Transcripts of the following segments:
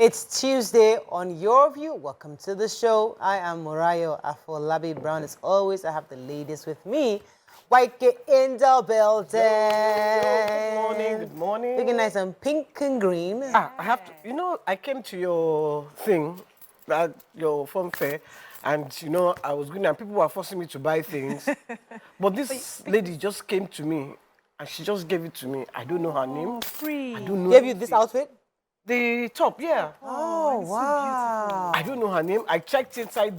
It's Tuesday on Your View. Welcome to the show. I am Omotola Afolabi Brown. As always, I have the ladies with me. White in the building. Good morning. Good morning. Looking nice and pink and green. I have to. You know, I came to your thing, your phone fair, and I was going, and people were forcing me to buy things. But this lady just came to me, and she just gave it to me. I don't know her name. Free. I don't know. Gave you this outfit? The top, yeah. Oh, wow. I don't know her name. I checked inside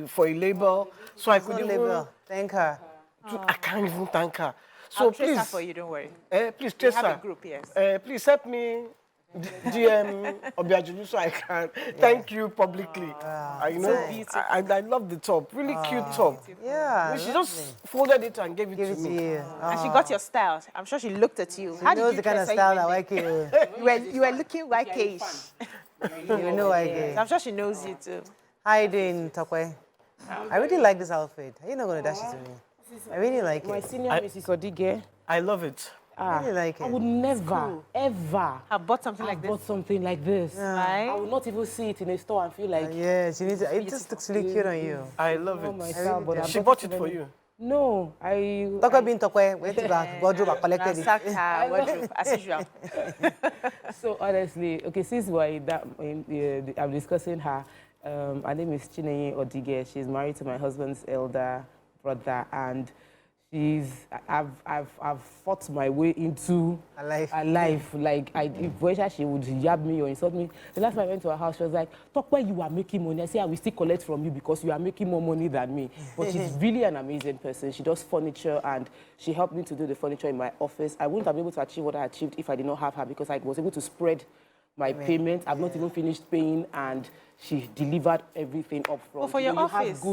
for a label, so I could even. Label. Thank her. I can't even thank her. So I'll please, trace her for you, don't worry. Please trace have her. a group, yes. Please help me DM Obiajulu so I can thank you publicly. So beautiful. I love the top. Really cute top. Yeah. She just folded it and gave it Give to it to me. you. And she got your style. I'm sure she looked at you. She knows the kind of style that white kid. You were looking YK-ish. You know white kid. So I'm sure she knows you too. How you doing, Tokwe? I really like this outfit. You're not going to dash it to me. I really like My it. senior Mrs. Odige, I love it. I really like I it. would never, ever Have bought something like have this. bought something like this. Right? I would not even see it in a store and feel like, Yeah, she needs it. It just looks really cute on you. I love oh my it. style, but She bought it for you. No, I Tokwe being Tokwe, went to back, wardrobe, I collected it. Ransacked her wardrobe, as usual. so honestly, okay, since I'm discussing her, her name is Chinenye Odige. She's married to my husband's elder brother, and I've fought my way into A life. a life. Like, if she would yab me or insult me. The last time I went to her house, she was like, "Talk where you are making money." I say, "I will still collect from you because you are making more money than me." But she's really an amazing person. She does furniture, and she helped me to do the furniture in my office. I wouldn't have been able to achieve what I achieved if I did not have her, because I was able to spread my payment. I've not even finished paying, and she delivered everything up front. Well, for your office.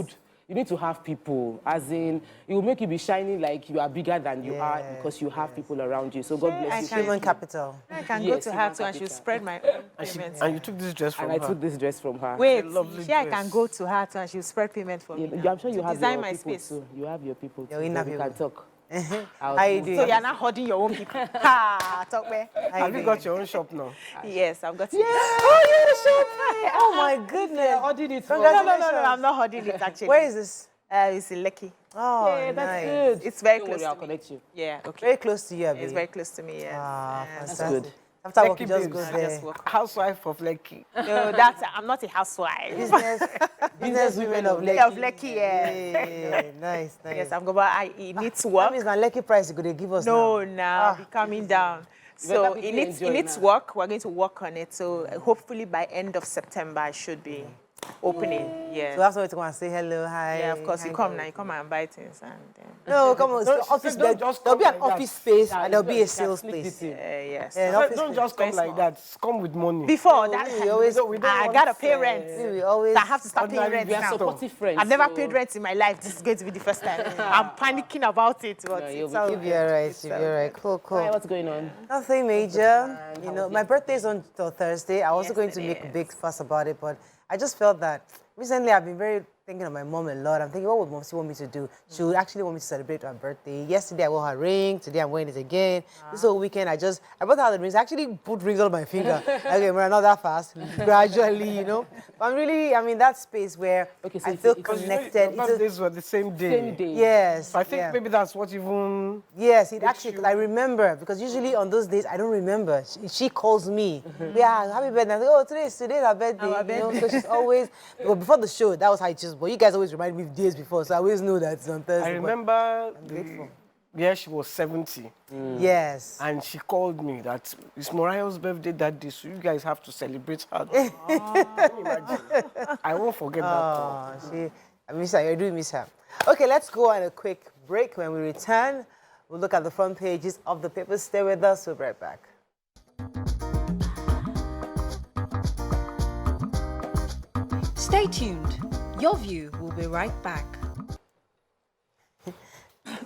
You need to have people, as in, it will make you be shining like you are bigger than you are because you have people around you. So God bless you. Human capital. I can go to her too and she'll spread my payments. And you took this dress from And her. I took this dress from her. Wait, lovely I dress. can go to her too and she'll spread payment for me. I'm sure you have design your my people space. too. You have your people too. Your inner so we people. can talk. How you doing? So you're not holding your own people. Ha, talk where? Have you got your own shop now? Yes, I've got it. Oh, you're so Oh my goodness. Holding it. No, I'm not holding it actually. Where is this? It's in Lekki. Oh, Yeah, that's nice. good. It's very Don't close worry, I'll to me. connect you. Yeah, okay. Very close to you, Abi. It's very close to me, yes. Ah, Yes. fantastic. good. After work, Lekki you just babes. go I just there. walk. Housewife of Lekki. No, I'm not a housewife. Business women of Lekki. Of Lekki, yeah. Yeah, nice, nice. Yes, I'm going, but it needs That work. means now Lekki price you could give us No, now. now be coming down. So better it quickly needs enjoy now. work. We're going to work on it. So hopefully by end of September I should be opening. Yeah. So that's why to come and say hello, hi. Yeah, of course. You hi, come hi. now. You come and buy things, and No, come on. Don't- Office. don't just There'll be come an like office that. space and there'll be a You can sales split place. it in. yes. Yeah, Don't office don't space. just come Very like that. Come with money. Before that, we always- we don't I want, gotta pay rent. We always. So I have to start paying ordinary rent We are now. supportive friends. I've never so- paid rent in my life. This is going to be the first time. I'm panicking about it, but No, you'll it's be all You'll be alright. You'll be alright. Cool, Hi, cool. what's going on? Nothing major. You know, my birthday's on Thursday. I was also going to make a big fuss about it, but I just felt that recently I've been very thinking of my mom a lot. I'm thinking, what would mom want me to do? She would actually want me to celebrate her birthday. Yesterday I wore her ring. Today I'm wearing it again. This whole weekend I brought her the rings. I actually put rings on my finger. Okay, we're not that fast. Gradually, you know. But I'm in that space where Okay, so I feel it's- connected. Your birthdays were the same day. Same day. Yes. So I think yeah. maybe that's what even. Yes, it actually, because I remember, because usually on those days, I don't remember. She calls me, yeah, happy birthday. I say, oh, today's her birthday. Our You know, so she's always, well, before the show, that was how it just, but you guys always remind me days before, so I always know that it's on Thursday. I but- remember grateful. yeah, she was 70. Yes. And she called me that it's Mariah's birthday that day, so you guys have to celebrate her. Can you imagine? I won't forget that call. I miss her, I do miss her. Okay, let's go on a quick break. When we return, we'll look at the front pages of the papers. Stay with us, we'll be right back. Stay tuned. Your View will be right back.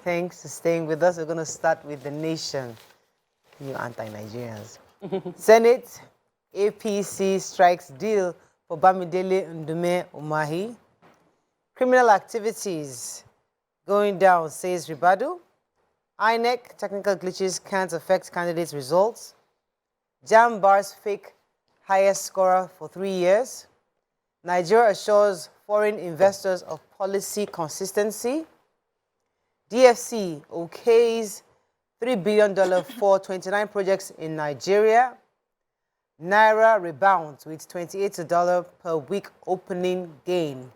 Thanks for staying with us. We're going to start with the nation. You anti-Nigerians. Senate, APC strikes deal for Bamidele Ndume Umahi. Criminal activities going down, says Ribadu. INEC, technical glitches can't affect candidates' results. Jamb bars fake highest scorer for 3 years. Nigeria assures foreign investors of policy consistency. DFC okays $3 billion for 29 projects in Nigeria. Naira rebounds with $28 per week opening gain.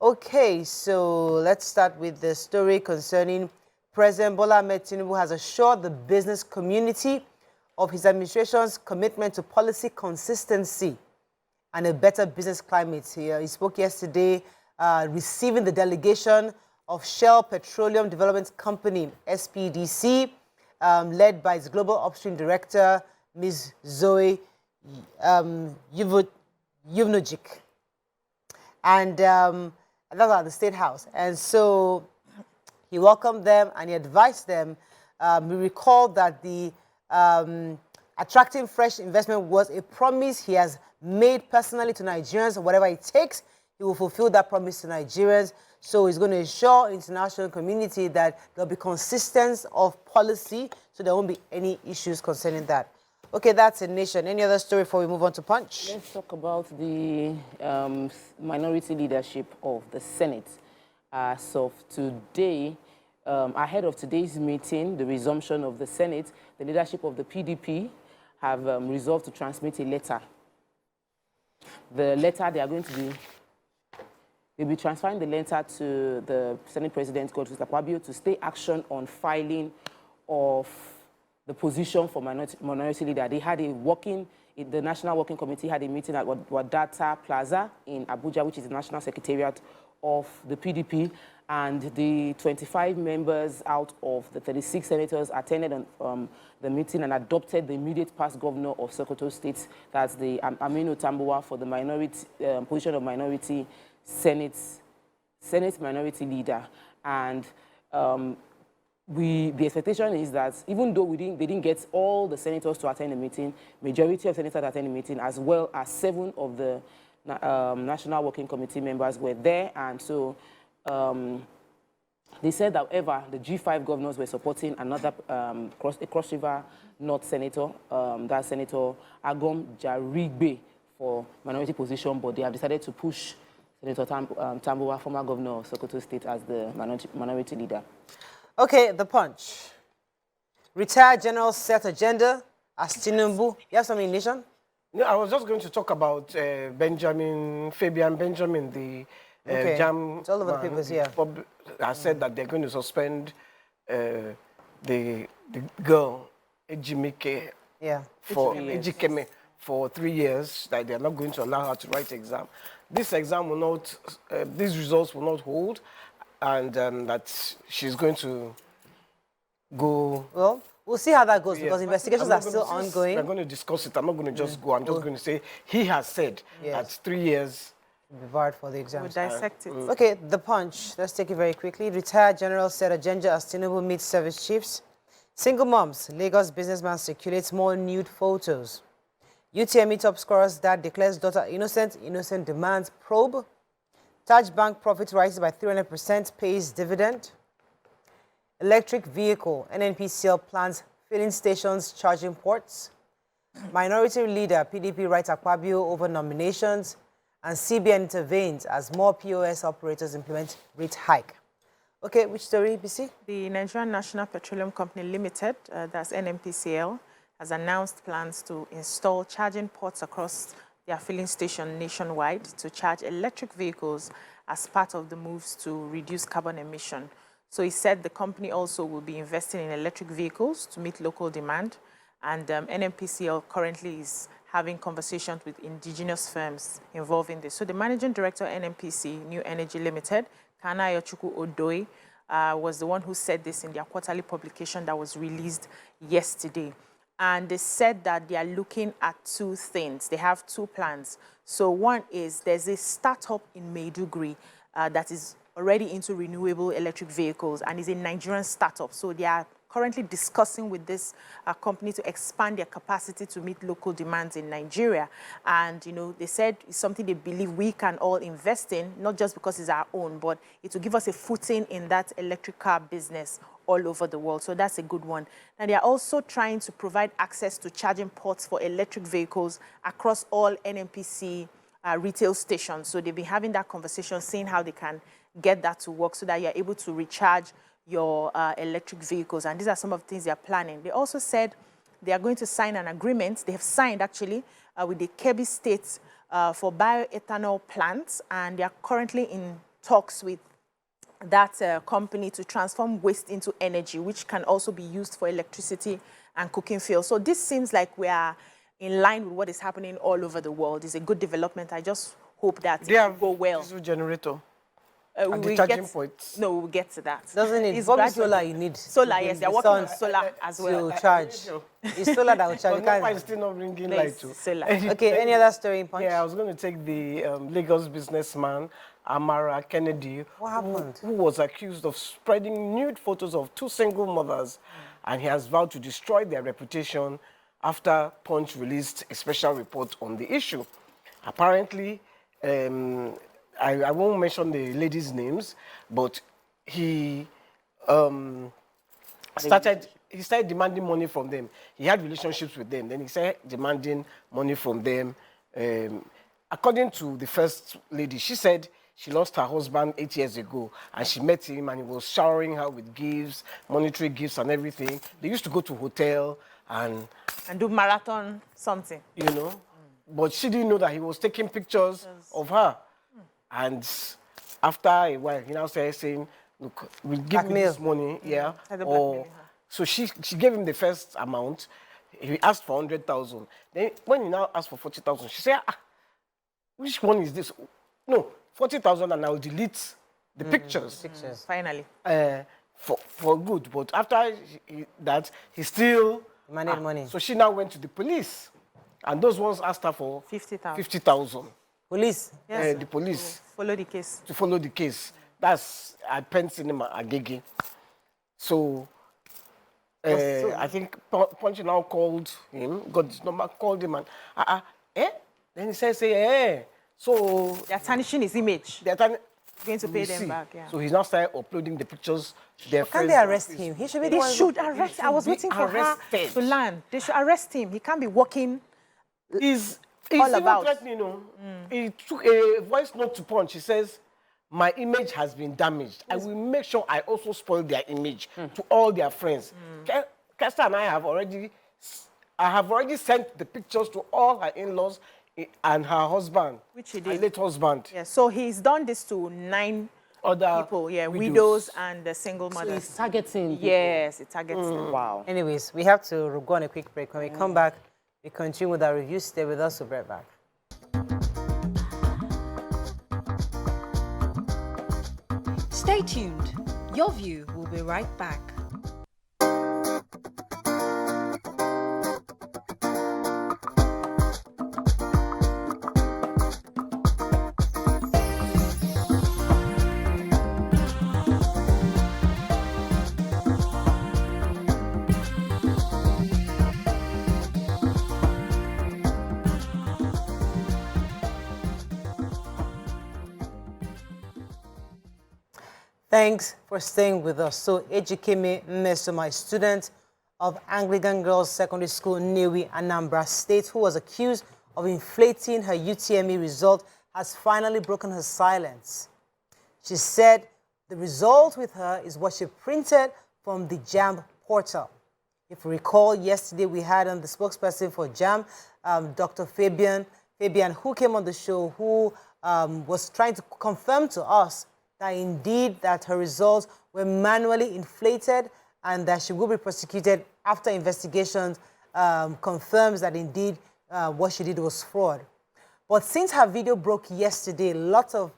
Okay, so let's start with the story concerning President Bola Ahmed Tinubu has assured the business community of his administration's commitment to policy consistency and a better business climate. He spoke yesterday receiving the delegation of Shell Petroleum Development Company, SPDC, led by its global upstream director, Ms. Zoe Yuvnojic. And that was at the State House. And so he welcomed them and he advised them. We recall that the attracting fresh investment was a promise he has made personally to Nigerians. Whatever it takes, he will fulfill that promise to Nigerians. So he's going to assure international community that there'll be consistency of policy, so there won't be any issues concerning that. Okay, that's a nation. Any other story before we move on to Punch? Let's talk about the minority leadership of the Senate. As of today, ahead of today's meeting, the resumption of the Senate, the leadership of the PDP have resolved to transmit a letter. The letter they are going to be, they'll be transferring the letter to the Senate President, Godswill Akpabio, to stay action on filing of the position for minority leader. They had the National Working Committee had a meeting at Wadata Plaza in Abuja, which is the national secretariat of the PDP, and the 25 members out of the 36 senators attended the meeting and adopted the immediate past governor of Sokoto State, that's the Aminu Tambuwa, for the minority position of minority Senate minority leader. And the expectation is that even though they didn't get all the senators to attend the meeting, majority of senators attend the meeting, as well as 7 of the National Working Committee members were there. And so they said, however, the G5 governors were supporting another Cross River North senator, that's Senator Agom Jarigbe, for minority position, but they have decided to push Senator Tambuwa, former governor of Sokoto State, as the minority leader. Okay, the Punch. Retired general set agenda as Tinubu. You have something, Nation? No, I was just going to talk about Fabian Benjamin, the Jamb. It's all over the papers here. I said that they're going to suspend the girl, Ejikeme, Ejikeme, for 3 years, that they're not going to allow her to write exam. This exam will not, these results will not hold, and that she's going to go. Well, we'll see how that goes, because investigations are still ongoing. I'm going to discuss it. I'm not going to just go. I'm just going to say he has said that 3 years will be barred for the exam. We'll dissect it. Okay, the Punch. Let's take it very quickly. Retired general set agenda as Tinubu meets service chiefs. Single moms. Lagos businessman circulates more nude photos. UTME top scorers dad declares daughter innocent. Innocent demands probe. Taj Bank profit rises by 300%, pays dividend. Electric vehicle. NNPCL plans filling stations, charging ports. Minority leader PDP writes Akpabio over nominations. And CBN intervenes as more POS operators implement rate hike. Okay, which story, BC? The Nigerian National Petroleum Company Limited, that's NNPCL, has announced plans to install charging ports across their filling station nationwide to charge electric vehicles as part of the moves to reduce carbon emission. So he said the company also will be investing in electric vehicles to meet local demand. And NNPCL currently is having conversations with indigenous firms involved in this. So the managing director, NNPC, New Energy Limited, Kana Ayochukwu Odoi, was the one who said this in their quarterly publication that was released yesterday. And they said that they are looking at 2 things. They have 2 plans. So one is there's a startup in Maiduguri that is already into renewable electric vehicles and is a Nigerian startup. So they are currently discussing with this company to expand their capacity to meet local demands in Nigeria. And, you know, they said it's something they believe we can all invest in, not just because it's our own, but it will give us a footing in that electric car business all over the world. So that's a good one. And they are also trying to provide access to charging ports for electric vehicles across all NNPC retail stations. So they've been having that conversation, seeing how they can get that to work so that you're able to recharge your electric vehicles. And these are some of the things they're planning. They also said they are going to sign an agreement. They have signed, actually, with the Kebbi State for bioethanol plants. And they are currently in talks with that company to transform waste into energy, which can also be used for electricity and cooking fuel. So this seems like we are in line with what is happening all over the world. It's a good development. I just hope that it will go well. Diesel generator. We the will charging get, points. no, we will get to that. Doesn't it? It's What gradual. solar you need? Solar, yes. They're The working on sun solar as well. to charge. It's solar that will charge. But NEPA is still not bringing No, light it's to. solar. Okay, any other story in Punch? Yeah, I was going to take the Lagos businessman, Amara Kennedy, What happened? who was accused of spreading nude photos of two single mothers, and he has vowed to destroy their reputation after Punch released a special report on the issue. Apparently, I won't mention the ladies' names, but he started demanding money from them. He had relationships with them. Then he started demanding money from them. According to the first lady, she said she lost her husband 8 years ago, and she met him, and he was showering her with gifts, monetary gifts and everything. They used to go to hotel and do marathon something. You know, but she didn't know that he was taking pictures of her. And after a while, he now started saying, look, we'll give me this money, yeah. Or, so she gave him the first amount. He asked for 100,000. Then when he now asked for 40,000, she said, which one is this? No, 40,000 and I'll delete the pictures. Finally. For good. But after that, he still demanded money. So she now went to the police. And those ones asked her for 50,000. Police? Yes, the police. To follow the case. To follow the case. That's at Penn Cinema, Agege. So, I think Punch now called him, got his number, called him, and, Then he says, so... They're tarnishing his image. They're going to pay them back, yeah. So he's now started uploading the pictures to their friends. Can't they arrest him? He should be the one. They should arrest him. I was waiting for her to land. They should arrest him. He can't be walking He's all about. Threatening, you know. He took a voice note to Punch. He says, my image has been damaged. I will make sure I also spoil their image to all their friends. Kester and I have already sent the pictures to all her in-laws and her husband. Which he did. Her late husband. Yeah, so he's done this to 9 other people, widows and the single mothers. So it's targeting people. Yes, it targets them. Wow. Anyways, we have to go on a quick break. When we come back, we continue with our review. Stay with us. We'll be right back. Stay tuned. Your View will be right back. Thanks for staying with us. So, Ejikeme Mmesoma, a student of Anglican Girls Secondary School, Nnewi, Anambra State, who was accused of inflating her UTME result, has finally broken her silence. She said the result with her is what she printed from the Jamb portal. If you recall, yesterday we had on the spokesperson for Jamb, Dr. Fabian, who came on the show, who was trying to confirm to us that indeed that her results were manually inflated and that she will be prosecuted after investigations confirms that indeed what she did was fraud. But since her video broke yesterday, lots of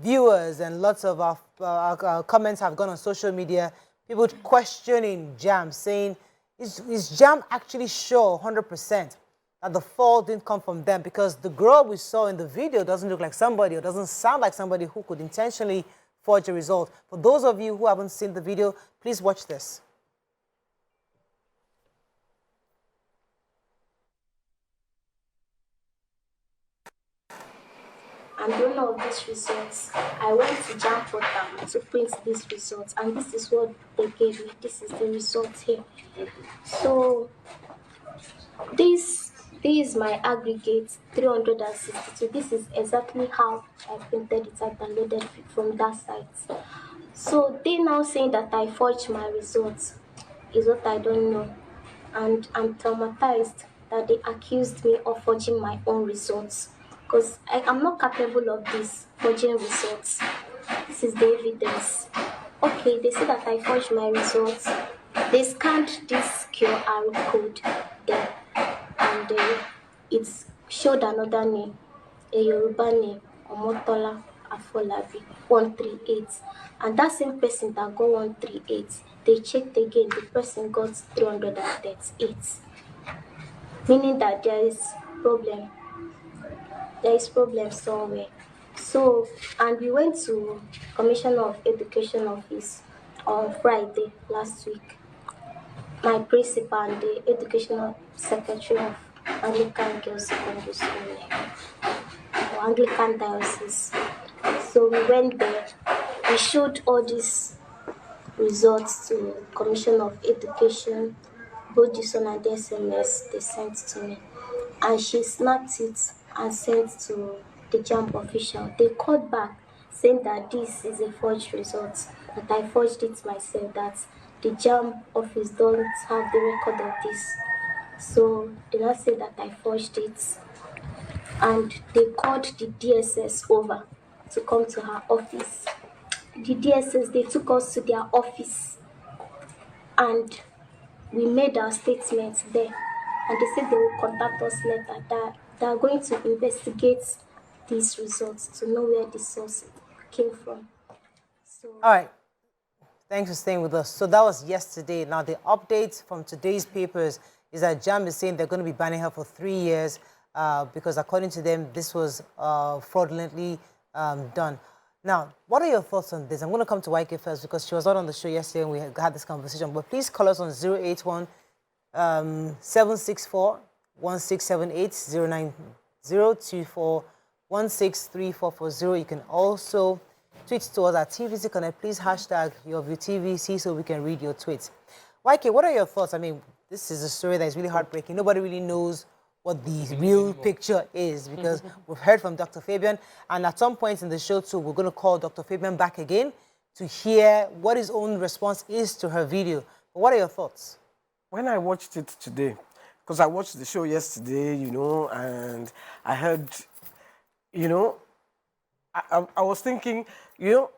viewers and lots of our comments have gone on social media, people questioning Jamb, saying, is Jamb actually sure 100% that the fault didn't come from them? Because the girl we saw in the video doesn't look like somebody or doesn't sound like somebody who could intentionally forge a result. For those of you who haven't seen the video, please watch this. and the owner of these results, I went to Jamb portal to print these results, and this is what they gave me. This is the result here. So this is my aggregate 362. This is exactly how I printed it. I downloaded it from that site. So they now saying that I forged my results is what I don't know, and I'm traumatized that they accused me of forging my own results, because I am not capable of this forging results. This is the evidence. Okay, they say that I forged my results. They scanned this QR code there, and it showed another name, a Yoruba name, Omotola Afolabi, 138. And that same person that got 138, they checked again, the person got 338. Meaning that there is problem. There is problem somewhere. So, and we went to Commissioner of Education office on Friday last week. My principal and the educational secretary of Anglican Girls Secondary School, or Anglican Diocese. So we went there. We showed all these results to Commission of Education, both this one and the SMS they sent to me. And she snapped it and sent to the Jamb official. They called back saying that this is a forged result, that I forged it myself, that the Jamb office don't have the record of this. So they now say that I forged it. And they called the DSS over to come to her office. The DSS, they took us to their office and we made our statements there. And they said they will contact us later, that they are going to investigate these results to know where the source came from. So, All right. Thanks for staying with us. So that was yesterday. Now, the update from today's papers is that Jamb is saying they're going to be banning her for 3 years because, according to them, this was fraudulently done. Now, what are your thoughts on this? I'm going to come to YK first because she was not on the show yesterday and we had this conversation. But please call us on 081 764 1678 09024 163440. You can also tweet to us at TVC Connect. Please hashtag your view TVC so we can read your tweets. YK, what are your thoughts? I mean, this is a story that is really heartbreaking. Nobody really knows what the real picture is because we've heard from Dr. Fabian, and at some point in the show too, we're going to call Dr. Fabian back again to hear what his own response is to her video. But what are your thoughts? When I watched it today, because I watched the show yesterday, you know, and I heard, you know, I was thinking, you know,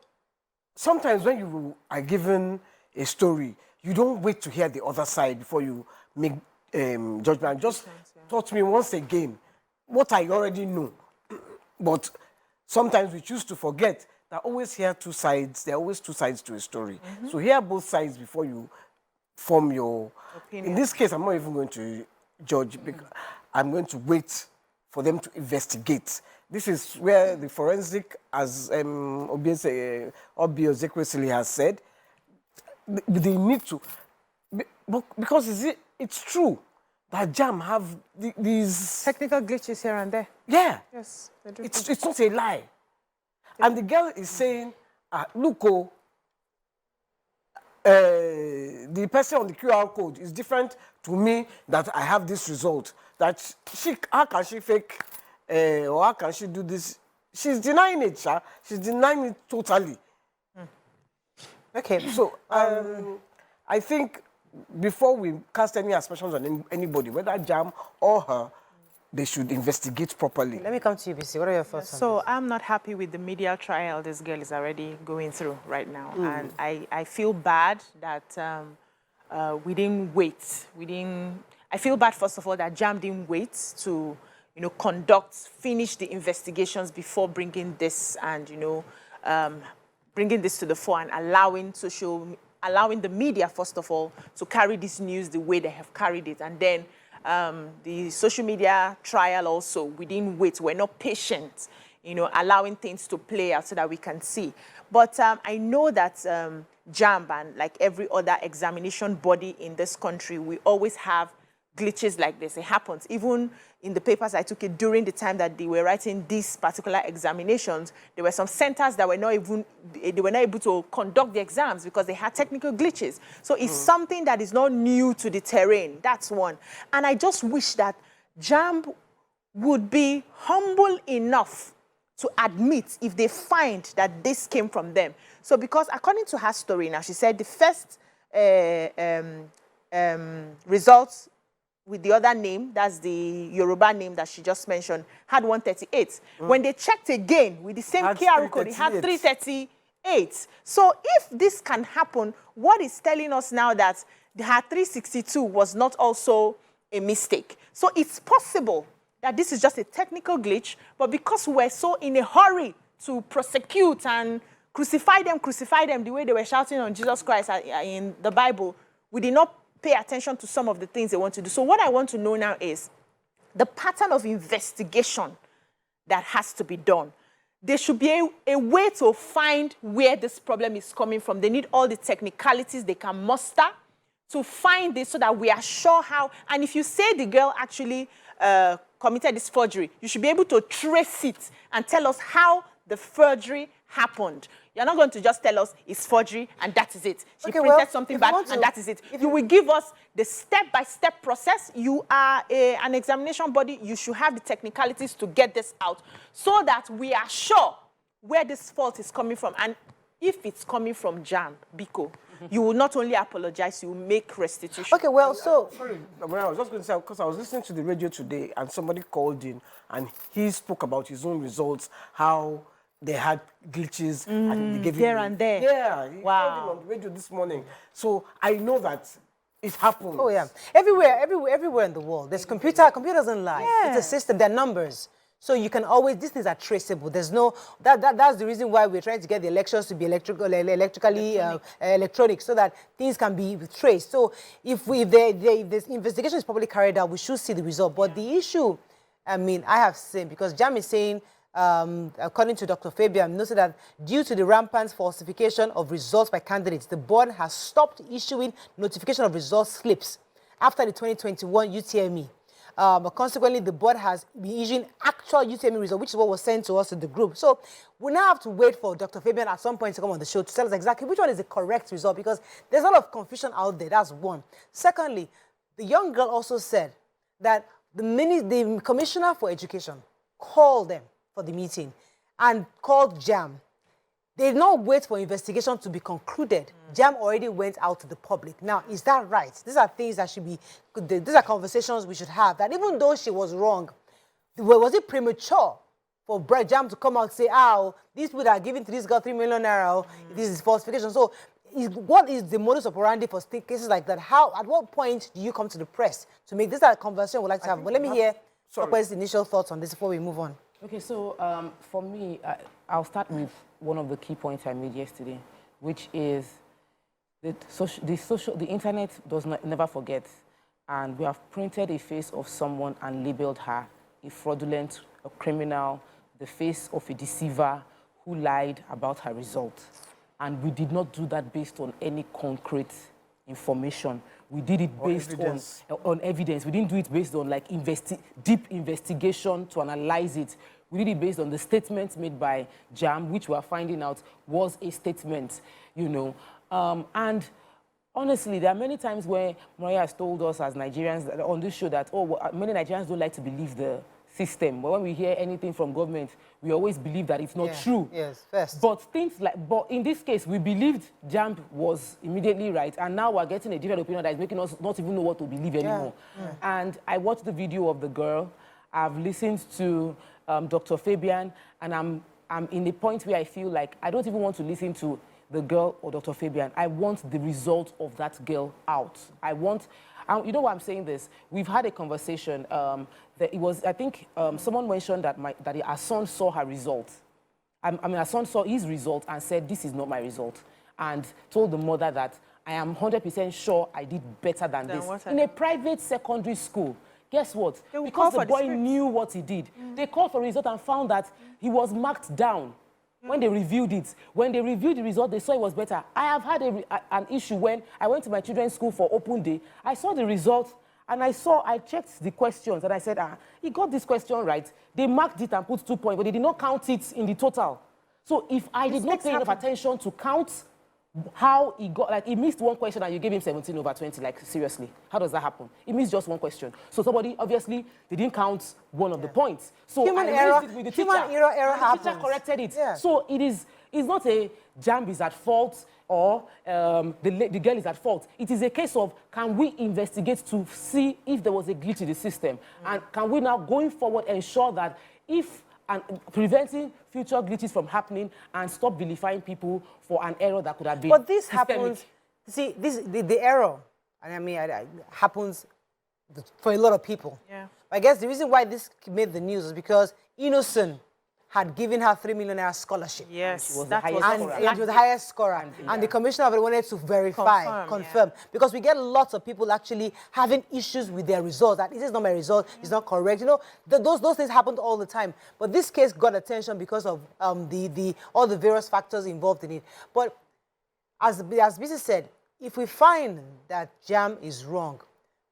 sometimes when you are given a story, you don't wait to hear the other side before you make judgment. Just taught me once again what I already know. But sometimes we choose to forget that always hear two sides. There are always two sides to a story. So hear both sides before you form your opinion. In this case, I'm not even going to judge. Because I'm going to wait for them to investigate. This is where the forensic, as Obi Ezekwesili has said, they need to, because it's true that Jamb have these technical glitches here and there. Yeah. Yes, they do. It's not a lie. Yeah. And the girl is saying, look, the person on the QR code is different to me that I have this result. That how can she fake, or how can she do this? She's denying it, Sha. She's denying it totally. Okay. So, I think before we cast any aspersions on anybody, whether Jamb or her, they should investigate properly. Let me come to you, BC. What are your thoughts on So this? I'm not happy with the media trial this girl is already going through right now. And I feel bad that we didn't wait. I feel bad, first of all, that Jamb didn't wait to, you know, finish the investigations before bringing this and, you know, bringing this to the fore and allowing the media, first of all, to carry this news the way they have carried it. And then the social media trial also, we didn't wait. We're not patient, you know, allowing things to play out so that we can see. But I know that Jamb and like every other examination body in this country, we always have glitches like this. It happens. Even in the papers I took it during the time that they were writing these particular examinations, there were some centers that were not able to conduct the exams because they had technical glitches. So it's something that is not new to the terrain. That's one. And I just wish that Jamb would be humble enough to admit if they find that this came from them. So because according to her story now, she said the first results with the other name, that's the Yoruba name that she just mentioned, had 138. When they checked again with the same QR code, it had 338. So if this can happen, what is telling us now that her 362 was not also a mistake? So it's possible that this is just a technical glitch, but because we're so in a hurry to prosecute and crucify them the way they were shouting on Jesus Christ in the Bible, we did not pay attention to some of the things they want to do. So what I want to know now is the pattern of investigation that has to be done. There should be a way to find where this problem is coming from. They need all the technicalities they can muster to find this so that we are sure how. And if you say the girl actually committed this forgery, you should be able to trace it and tell us how the forgery happened. You're not going to just tell us it's forgery and that is it. She printed something bad and that is it. You will give us the step-by-step process. You are an examination body. You should have the technicalities to get this out so that we are sure where this fault is coming from. And if it's coming from Jamb, Biko, you will not only apologize, you will make restitution. Okay, well, so... Sorry, I was just going to say, because I was listening to the radio today and somebody called in and he spoke about his own results, how they had glitches and they gave there and there. Yeah, he Wow. called in on the radio this morning. So I know that it happens. Oh, yeah. Everywhere in the world, there's computer doesn't lie. Yeah. It's a system, they're numbers. So you can always, these things are traceable. There's no, that's the reason why we're trying to get the elections to be electronic, so that things can be traced. So if this investigation is properly carried out, we should see the result. But the issue, I mean, I have seen, because Jamb is saying, according to Dr. Fabian, noted that due to the rampant falsification of results by candidates, the board has stopped issuing notification of results slips after the 2021 UTME. But consequently, the board has been issuing actual UTME results, which is what was sent to us in the group. So we now have to wait for Dr. Fabian at some point to come on the show to tell us exactly which one is the correct result, because there's a lot of confusion out there. That's one. Secondly, the young girl also said that the Commissioner for Education called them for the meeting and called Jamb. They did not wait for investigation to be concluded. Jamb already went out to the public. Now, is that right? These are things that should be, these are conversations we should have. That even though she was wrong, was it premature for Jamb to come out and say, oh, these people that are giving to this girl 3 million naira, this is falsification. So what is the modus operandi for cases like that? At what point do you come to the press to make this a conversation we'd like to have? But let me hear Papa's initial thoughts on this before we move on. Okay, so for me, I'll start with one of the key points I made yesterday, which is that the internet never forgets, and we have printed a face of someone and labeled her a fraudulent, a criminal, the face of a deceiver who lied about her results. And we did not do that based on any concrete information. We did it based on evidence. We didn't do it based on like deep investigation to analyze it. We did it based on the statements made by Jamb, which we are finding out was a statement, you know. And honestly, there are many times where Maria has told us as Nigerians on this show that, many Nigerians don't like to believe the system. But when we hear anything from government, we always believe that it's not true. Yes, first. But in this case, we believed Jamb was immediately right, and now we're getting a different opinion that is making us not even know what to believe anymore. And I watched the video of the girl. I've listened to Dr. Fabian, and I'm in a point where I feel like I don't even want to listen to the girl or Dr. Fabian. I want the result of that girl out. I want, you know why I'm saying this? We've had a conversation that it was, I think someone mentioned that her son saw her result. Her son saw his result and said, this is not my result. And told the mother that I am 100% sure I did better than this. In a private secondary school. Guess what? Because the boy knew what he did. They called for a result and found that he was marked down when they reviewed it. When they reviewed the result, they saw it was better. I have had an issue when I went to my children's school for open day. I saw the result And I checked the questions, and I said, he got this question right. They marked it and put 2 points, but they did not count it in the total. So if I did not pay enough attention to count how he got, like he missed one question and you gave him 17/20, like seriously, how does that happen? He missed just one question. So somebody, obviously, they didn't count one of the points. So human I error, raised it with the human teacher, error and the happens. teacher corrected it. Yeah. So it's not a Jamb is at fault or the girl is at fault. It is a case of, can we investigate to see if there was a glitch in the system? And can we now, going forward, ensure that and preventing future glitches from happening and stop vilifying people for an error that could have been But this systemic. happens, see, the error, and I mean, happens for a lot of people. Yeah. I guess the reason why this made the news is because Innoson had given her 3 million naira scholarship. Yes, She was the that highest was And scorer. it was the highest scorer. And the commissioner of it wanted to verify, confirm. Because we get lots of people actually having issues with their results. That this is not my result, it's not correct. You know, those things happen all the time. But this case got attention because of all the various factors involved in it. But as Bisi said, if we find that Jamb is wrong,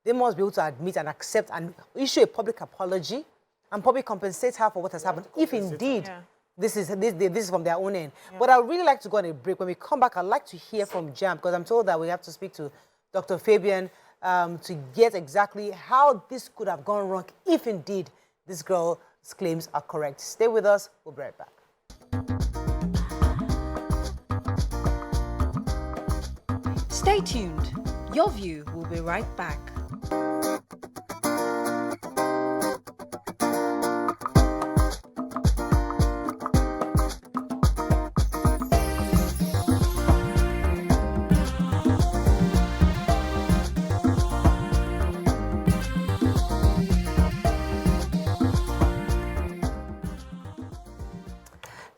they must be able to admit and accept and issue a public apology and probably compensate her for what has happened, if indeed this is from their own end. Yeah. But I would really like to go on a break. When we come back, I'd like to hear from Jamb, because I'm told that we have to speak to Dr. Fabian to get exactly how this could have gone wrong, if indeed this girl's claims are correct. Stay with us. We'll be right back. Stay tuned. Your View will be right back.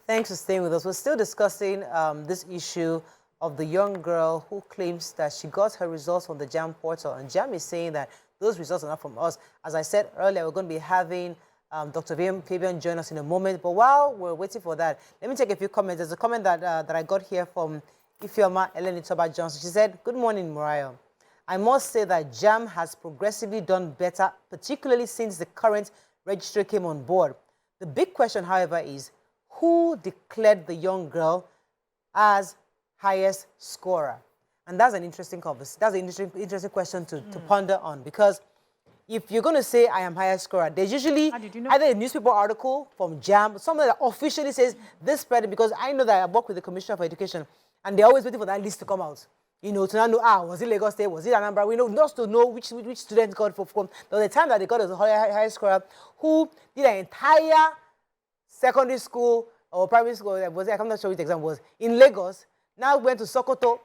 Thanks for staying with us. We're still discussing this issue of the young girl who claims that she got her results from the Jamb portal. And Jamb is saying that those results are not from us. As I said earlier, we're going to be having Dr. Fabian join us in a moment. But while we're waiting for that, let me take a few comments. There's a comment that I got here from Ifeoma Eleni Johnson. She said, "Good morning, Mariah. I must say that Jamb has progressively done better, particularly since the current registrar came on board. The big question, however, is who declared the young girl as highest scorer?" And that's an interesting conversation. That's an interesting question to ponder on, because if you're going to say I am highest scorer, there's usually either a newspaper article from Jamb, something that officially says this spread, because I know that I work with the Commissioner for Education, and they're always waiting for that list to come out. You know, to now know, was it Lagos State, was it Anambra? We know, just to know which student got from. There was a time that they got as a highest scorer who did an entire secondary school or primary school, I'm not sure which exam was, in Lagos, now went to Sokoto,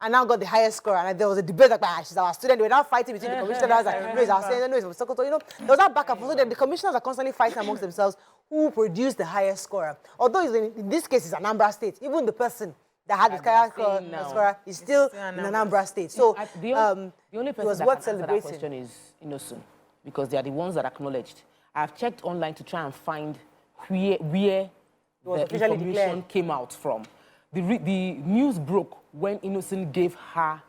and now got the highest score. And there was a debate like, she's our student. They were now fighting between the commissioners. Like, no, it's our student, no, it's from Sokoto. You know, there was that back and forth. So the commissioners are constantly fighting amongst themselves who produced the highest scorer. Although in this case, it's Anambra State. Even the person that had the highest scorer is still in Anambra State. So the only person that can answer that question is Innoson, because they are the ones that acknowledged. I've checked online to try and find where the information came out from. The news broke when Innoson gave her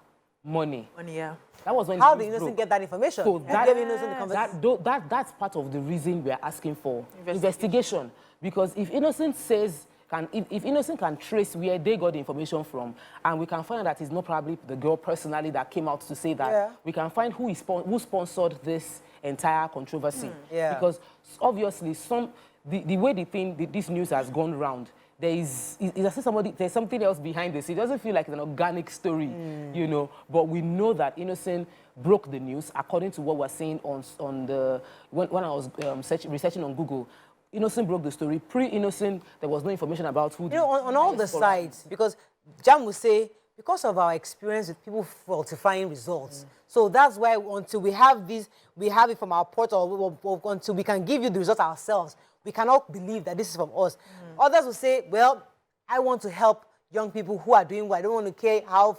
money. Yeah. That was when how did Innoson get that information? So that's part of the reason we are asking for investigation. Because if Innoson says, if Innoson can trace where they got the information from, and we can find that it's not probably the girl personally that came out to say that, we can find who sponsored this entire controversy. Because obviously the way this news has gone around, there's something else behind this. It doesn't feel like it's an organic story, you know. But we know that Innoson broke the news according to what we're saying when I was researching on Google. Innoson broke the story. Pre-Innoson, there was no information about who. You know, on all the sides, because Jamb will say, because of our experience with people falsifying results. So that's why until we have it from our portal, until we can give you the results ourselves, we cannot believe that this is from us. Others will say, well, I want to help young people who are doing well. I don't want to care I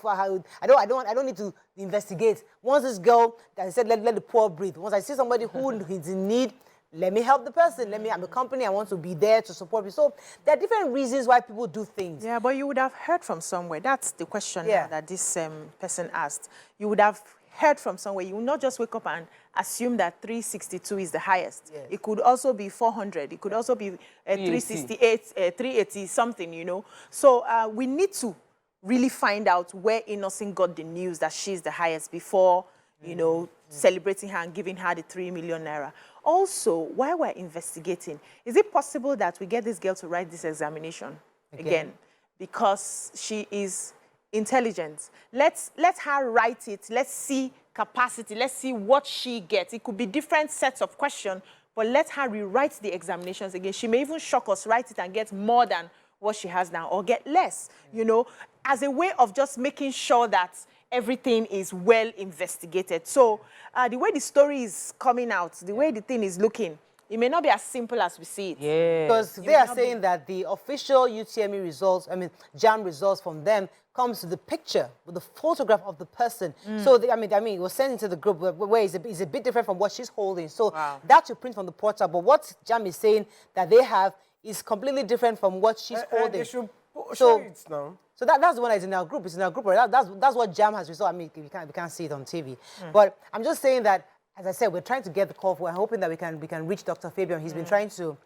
don't need to investigate. Once this girl, that I said, let the poor breathe. Once I see somebody who is in need, let me help the person. I'm a company. I want to be there to support you. So there are different reasons why people do things. Yeah, but you would have heard from somewhere. That's the question that this person asked. You would have heard from somewhere. You will not just wake up and assume that 362 is the highest. Yes. It could also be 400. It could also be 368, 380 something, you know. So we need to really find out where Innoson got the news that she's the highest before, you know, celebrating her and giving her the 3 million naira. Also, while we're investigating, is it possible that we get this girl to write this examination again? Because she is intelligent. Let her write it. Let's see capacity. Let's see what she gets. It could be different sets of questions, but let her rewrite the examinations again. She may even shock us, write it and get more than what she has now, or get less, you know, as a way of just making sure that everything is well investigated. So the way the story is coming out, the way the thing is looking, it may not be as simple as we see it. Yeah. Because they are saying that the official UTME results, I mean, Jamb results from them comes to the picture with the photograph of the person. So, I mean, it was sent into the group where it's a bit different from what she's holding. So that you print from the portal. But what Jamb is saying that they have is completely different from what she's holding. They should show it now. So that's the one that's in our group. It's in our group. Right? That's what Jamb has resolved. I mean, we can't see it on TV. But I'm just saying that, as I said, we're trying to get the call. We're hoping that we can reach Dr. Fabian. He's been trying to.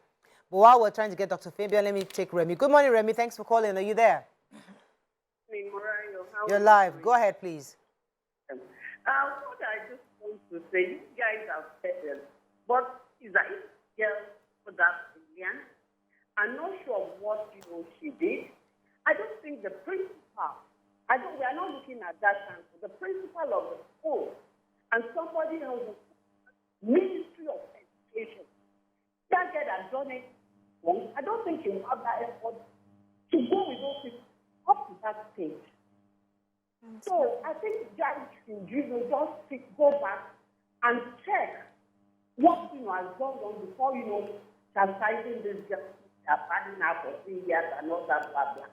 But while we're trying to get Dr. Fabian, let me take Remy. Good morning, Remy. Thanks for calling. Are you there? You're live. Go ahead, please. What I just want to say, you guys have said it, but is that girl for that million? I'm not sure what she did. I don't think the principal. We are not looking at that time. The principal of the school and somebody else, Ministry of Education, that guy that done it. I don't think you have that effort to go with those people up to that stage. So I think judge should just go back and check what has gone on before chastising this girl, abandoning her for 3 years and all that blah blah.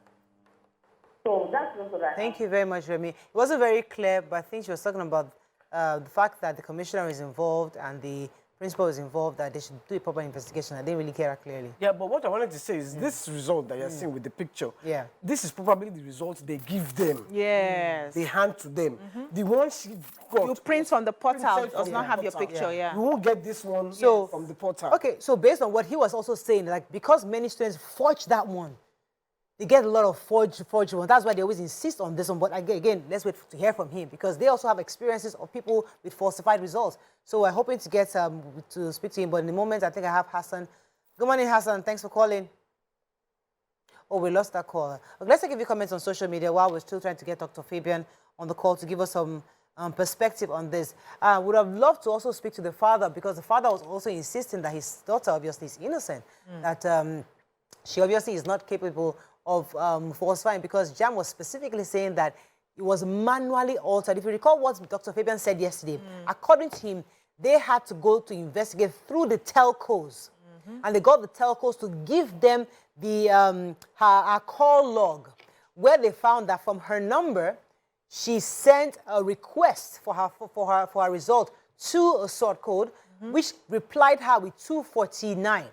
So that's what I Thank you very much, Remy. It wasn't very clear, but I think she was talking about the fact that the commissioner is involved and the principal is involved, that they should do a proper investigation. I didn't really care clearly. Yeah, but what I wanted to say is this result that you're seeing with the picture, this is probably the results they give them. Yes. They hand to them. The one she got. You print from the portal, does not have your picture, You won't get this one from the portal. Okay, so based on what he was also saying, like, because many students forged that one, they get a lot of forged ones. That's why they always insist on this one. But again, let's wait to hear from him, because they also have experiences of people with falsified results. So we're hoping to get to speak to him. But in the moment, I think I have Hassan. Good morning, Hassan. Thanks for calling. Oh, we lost that caller. Okay, let's take a few comments on social media while we're still trying to get Dr. Fabian on the call to give us some perspective on this. Would have loved to also speak to the father, because the father was also insisting that his daughter obviously is innocent, that she obviously is not capable of falsifying, because Jamb was specifically saying that it was manually altered. If you recall what Dr. Fabian said yesterday, according to him, they had to go to investigate through the telcos. And they got the telcos to give them the her call log, where they found that from her number, she sent a request for her result to a sort code, which replied her with 249.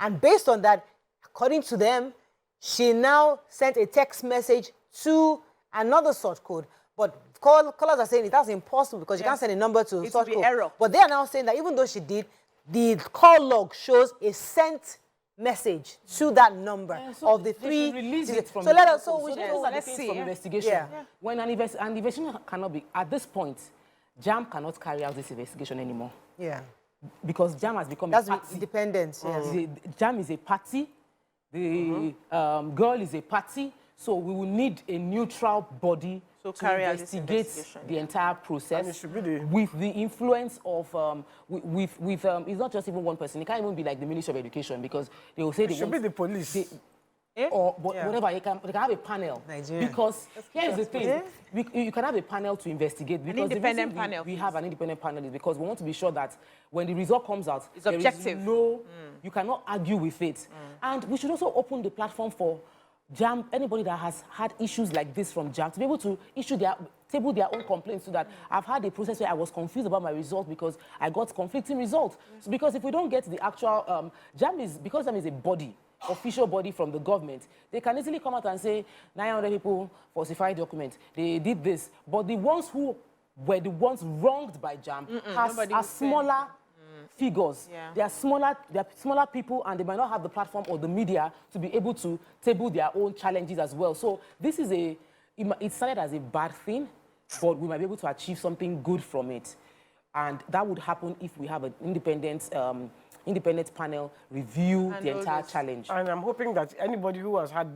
And based on that, according to them, she now sent a text message to another sort code. But callers are saying that's impossible, because you can't send a number to a sort code. Error. But they are now saying that even though she did, the call log shows a sent message to that number of the three. Release it from so let us. so let's see. From investigation. When an investigation cannot be at this point, Jamb cannot carry out this investigation anymore. Yeah. Because Jamb has become That's a party. independent. Yes. Jamb is a party. The girl is a party. So we will need a neutral body to carry out investigate the entire process, And it should be the with the influence of it's not just even one person. It can't even be like the Ministry of Education, because they will say it should be the police. Or whatever, they can have a panel. Nigeria. Because here's the thing, you can have a panel to investigate. Because independent panel. We have an independent panel is because we want to be sure that when the result comes out, it's objective. You cannot argue with it. And we should also open the platform for Jamb, anybody that has had issues like this from Jamb, to be able to table their own complaints, so that I've had a process where I was confused about my result because I got conflicting results. So because if we don't get the actual, Jamb is a body, official body from the government, they can easily come out and say 900 people falsified documents, they did this. But the ones who were the ones wronged by Jamb are smaller figures. Yeah. They are smaller people, and they might not have the platform or the media to be able to table their own challenges as well. So this is it started as a bad thing, but we might be able to achieve something good from it. And that would happen if we have an independent panel review the entire challenge. And I'm hoping that anybody who has had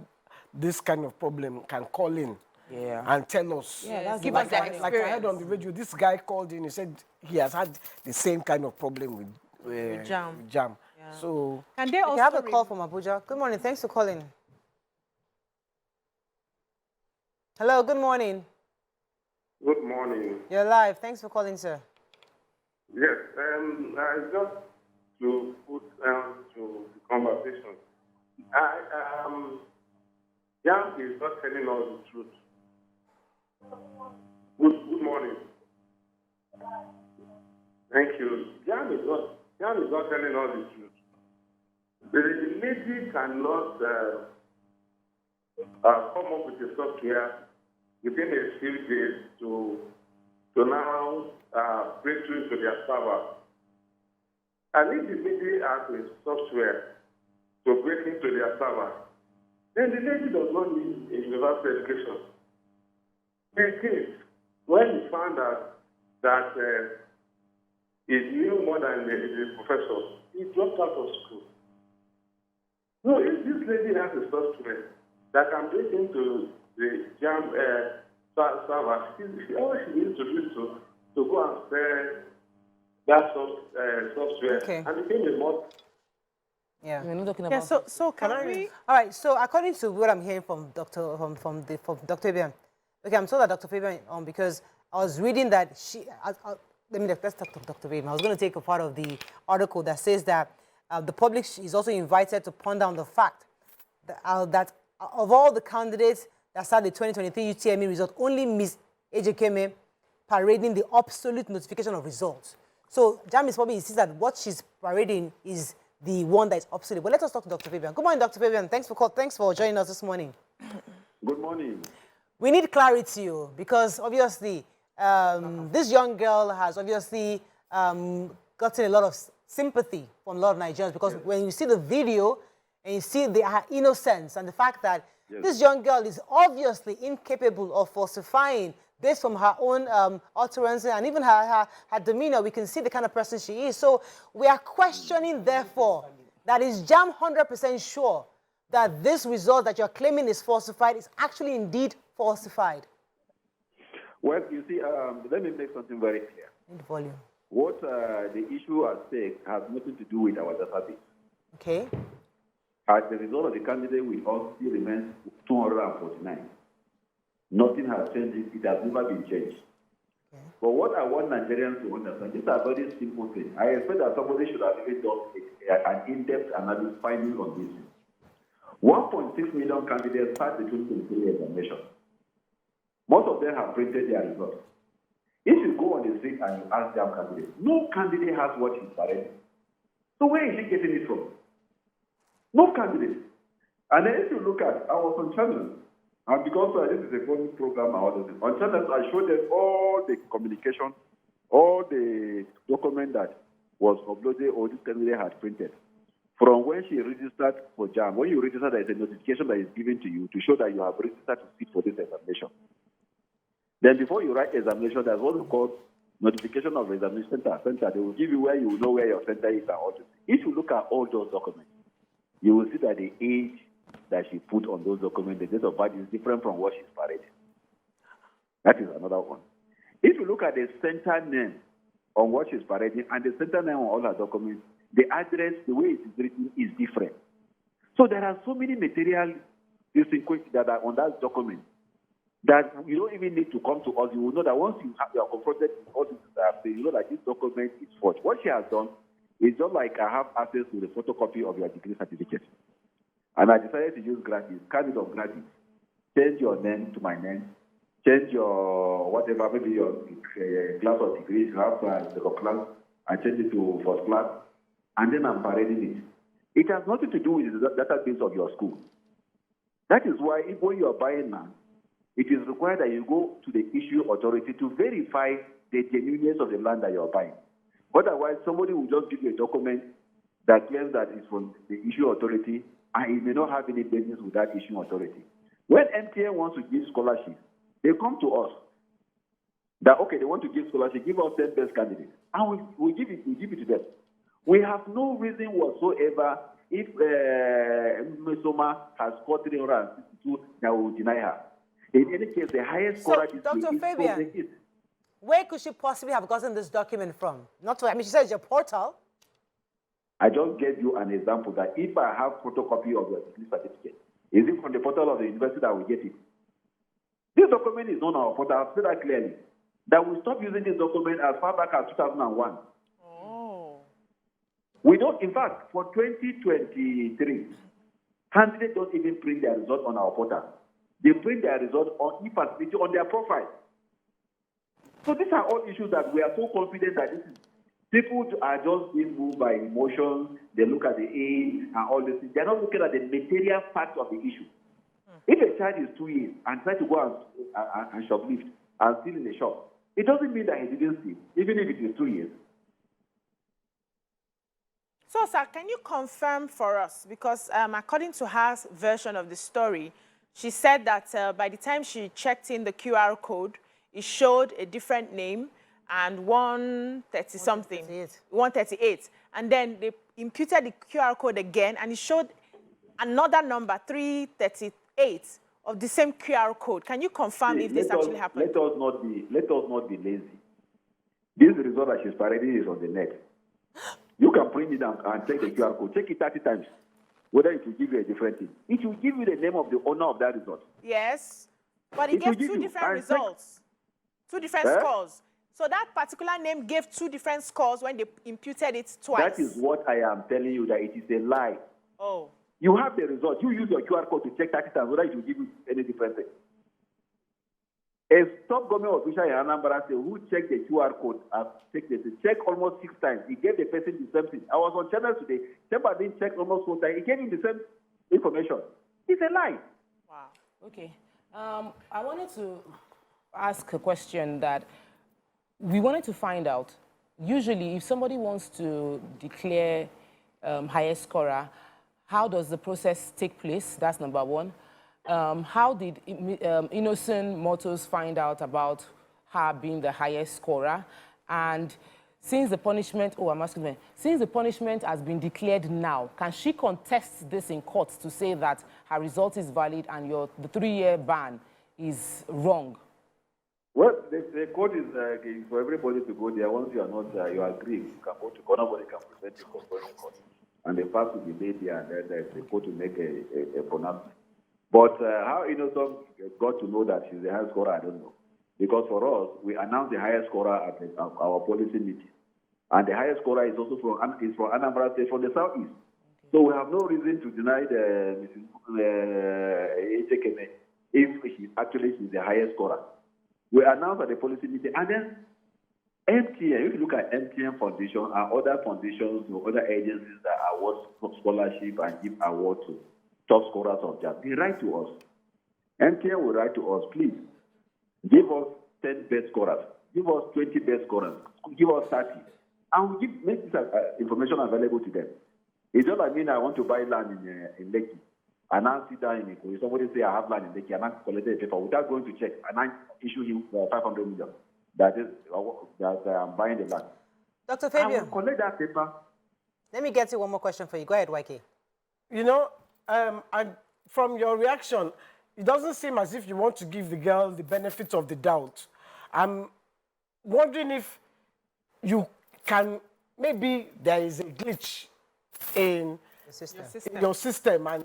this kind of problem can call in and tell us. Yeah, that's give us their experience. Like I heard on the radio, this guy called in, he said he has had the same kind of problem with Jamb. Jamb. Yeah. So Can they We also have a call from Abuja. Good morning. Thanks for calling. Hello, good morning. Good morning. You're live. Thanks for calling, sir. Yes, just to put to the conversation, Jamb is not telling us the truth. Good morning. Thank you. Jamb is not telling us the truth. The lady cannot come up with a software within a few days to now break through to their server. And if the lady has a software to break into their server, then the lady does not need a university education. In case, when he found out that he knew more than the professor, he dropped out of school. No, if this lady has a software that can break into the Jamb server, all she needs to do is to go and sell that software and became a mod. Yeah. We're not talking about. Yeah, so can we? All right. So according to what I'm hearing from Dr. Fabian, okay, I'm told that Dr. Fabian because I was reading that let's talk to Dr. Fabian. I was going to take a part of the article that says that the public is also invited to ponder on the fact that of all the candidates that started the 2023 UTME result, only Ms. Ejikeme parading the absolute notification of results. So Jamb is probably insists that what she's parading is the one that is obsolete. But let us talk to Dr. Fabian. Good morning, Dr. Fabian. Thanks for joining us this morning. Good morning. We need clarity, because obviously this young girl has obviously gotten a lot of sympathy from a lot of Nigerians, because when you see the video and you see her innocence and the fact that this young girl is obviously incapable of falsifying based from her own utterance and even her demeanor, we can see the kind of person she is. So we are questioning, therefore, that is Jamb 100% sure that this result that you're claiming is falsified is actually indeed falsified? Well, you see, let me make something very clear. In the volume. What the issue at stake has nothing to do with our database. Okay. As the result of the candidate with us still remains 249. Nothing has changed. It has never been changed. Okay. But what I want Nigerians to understand, these are very simple things. I expect that somebody should have even done an in-depth analysis finding on this. 1.6 million candidates passed the 2023 examination. Most of them have printed their results. If you go on the street and you ask Jamb candidates, no candidate has what he's parading. So where is he getting it from? No candidate. And then if you look at, I was on channel, and because this is a phone program, on channel, I showed them all the communication, all the document that was uploaded or this candidate had printed. From when she registered for Jamb, when you register, there is a notification that is given to you to show that you have registered to sit for this examination. Then before you write examination, there's what we call notification of examination center. They will give you where you will know where your center is and all this. If you look at all those documents, you will see that the age that she put on those documents, the date of birth is different from what she's parading. That is another one. If you look at the center name on what she's parading and the center name on all her documents, the address, the way it is written is different. So there are so many material distinguished that are on that document that you don't even need to come to us. You will know that once you are confronted with all this stuff, you know that this document is forged. What she has done is just like I have access to the photocopy of your degree certificate. And I decided to use gratis, candidate of gratis. Change your name to my name. Change your whatever, maybe your class or degree you have, second class, and change it to first class. And then I'm parading it. It has nothing to do with the database of your school. That is why when you are buying now, it is required that you go to the issue authority to verify the genuineness of the land that you are buying. Otherwise, somebody will just give you a document that claims that it's from the issue authority, and it may not have any business with that issue authority. When MTN wants to give scholarship, they come to us. That, okay, they want to give scholarship, give us 10 best candidates, and we give it to them. We have no reason whatsoever if Mmesoma has scored 362 that we will deny her. In any case, the highest scorer So, is Dr. Fabian, where could she possibly have gotten this document from? She says your portal. I just gave you an example that if I have photocopy of your degree certificate, is it from the portal of the university that we get it? This document is not on our portal. I've said that clearly. That we stop using this document as far back as 2001. Oh. We don't, in fact, for 2023, candidates don't even print their result on our portal. They print their result on e-facility on their profile. So these are all issues that we are so confident that this is. People are just being moved by emotions. They look at the age and all this. They're not looking at the material facts of the issue. If a child is 2 years and tries to go and shoplift and steal in the shop, it doesn't mean that he didn't steal, even if it is 2 years. So, sir, can you confirm for us, because according to her version of the story, she said that by the time she checked in the QR code, it showed a different name and 130-something, 138. And then they imputed the QR code again, and it showed another number, 338, of the same QR code. Can you confirm if this actually happened? Let us not be lazy. This result that she's parading is on the net. You can print it and check the QR code. Check it 30 times, whether it will give you a different thing. It will give you the name of the owner of that result. Yes, but it gave two different results, two different scores. So that particular name gave two different scores when they imputed it twice. That is what I am telling you, that it is a lie. Oh. You have the result. You use your QR code to check 30 times whether it will give you any different thing. A top government official in Anambra said, who checked the QR code, checked almost 6 times. He gave the person the same thing. I was on channel today. Somebody didn't check almost 4 times. He gave him the same information. It's a lie. Wow. Okay. I wanted to ask a question that we wanted to find out. Usually, if somebody wants to declare highest scorer, how does the process take place? That's number one. How did Innoson Motors find out about her being the highest scorer? And since the punishment, since the punishment has been declared now, can she contest this in court to say that her result is valid and the 3-year ban is wrong? Well, the court is for everybody to go there. Once you are not there, you agree. You can go to court. Nobody can present you for court. And the fact will be made there, and then the court will make a pronouncement. But how Innoson got to know that she's the highest scorer, I don't know. Because for us, we announced the highest scorer at our policy meeting. And the highest scorer is also from Anambra State, from the southeast. Okay. So we have no reason to deny Mrs. Ejikeme if she's the highest scorer. We announced at the policy meeting, and then MTN, if you look at MTN Foundation and other foundations or other agencies that award scholarship and give award to top scorers of Jamb, they write to us. MTN will write to us, please, give us 10 best scorers, give us 20 best scorers, give us 30, and we make this information available to them. It's not like I want to buy land in Lekki, and now sit down in Ikoyi. Somebody say I have land in Lekki, and I collect a paper without going to check, and I issue him 500 million. That I'm buying the land. Dr. Fabian, I will collect that paper. Let me get you one more question for you. Go ahead, YK. You know, and from your reaction, it doesn't seem as if you want to give the girl the benefit of the doubt. I'm wondering if you can, maybe there is a glitch in your system, and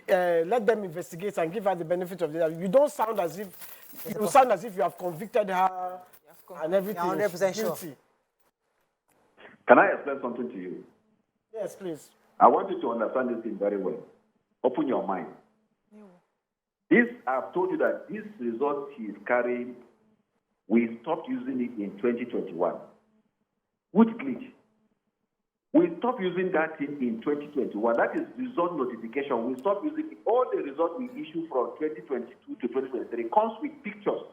let them investigate and give her the benefit of the doubt. You don't sound as if you have convicted her and everything. You're 100% sure. Can I explain something to you? Yes, please. I want you to understand this thing very well. Open your mind. I've told you that this result she is carrying, we stopped using it in 2021. Which glitch? We stop using that thing in 2021. That is result notification. We stop using it. All the results we issue from 2022 to 2023 comes with pictures.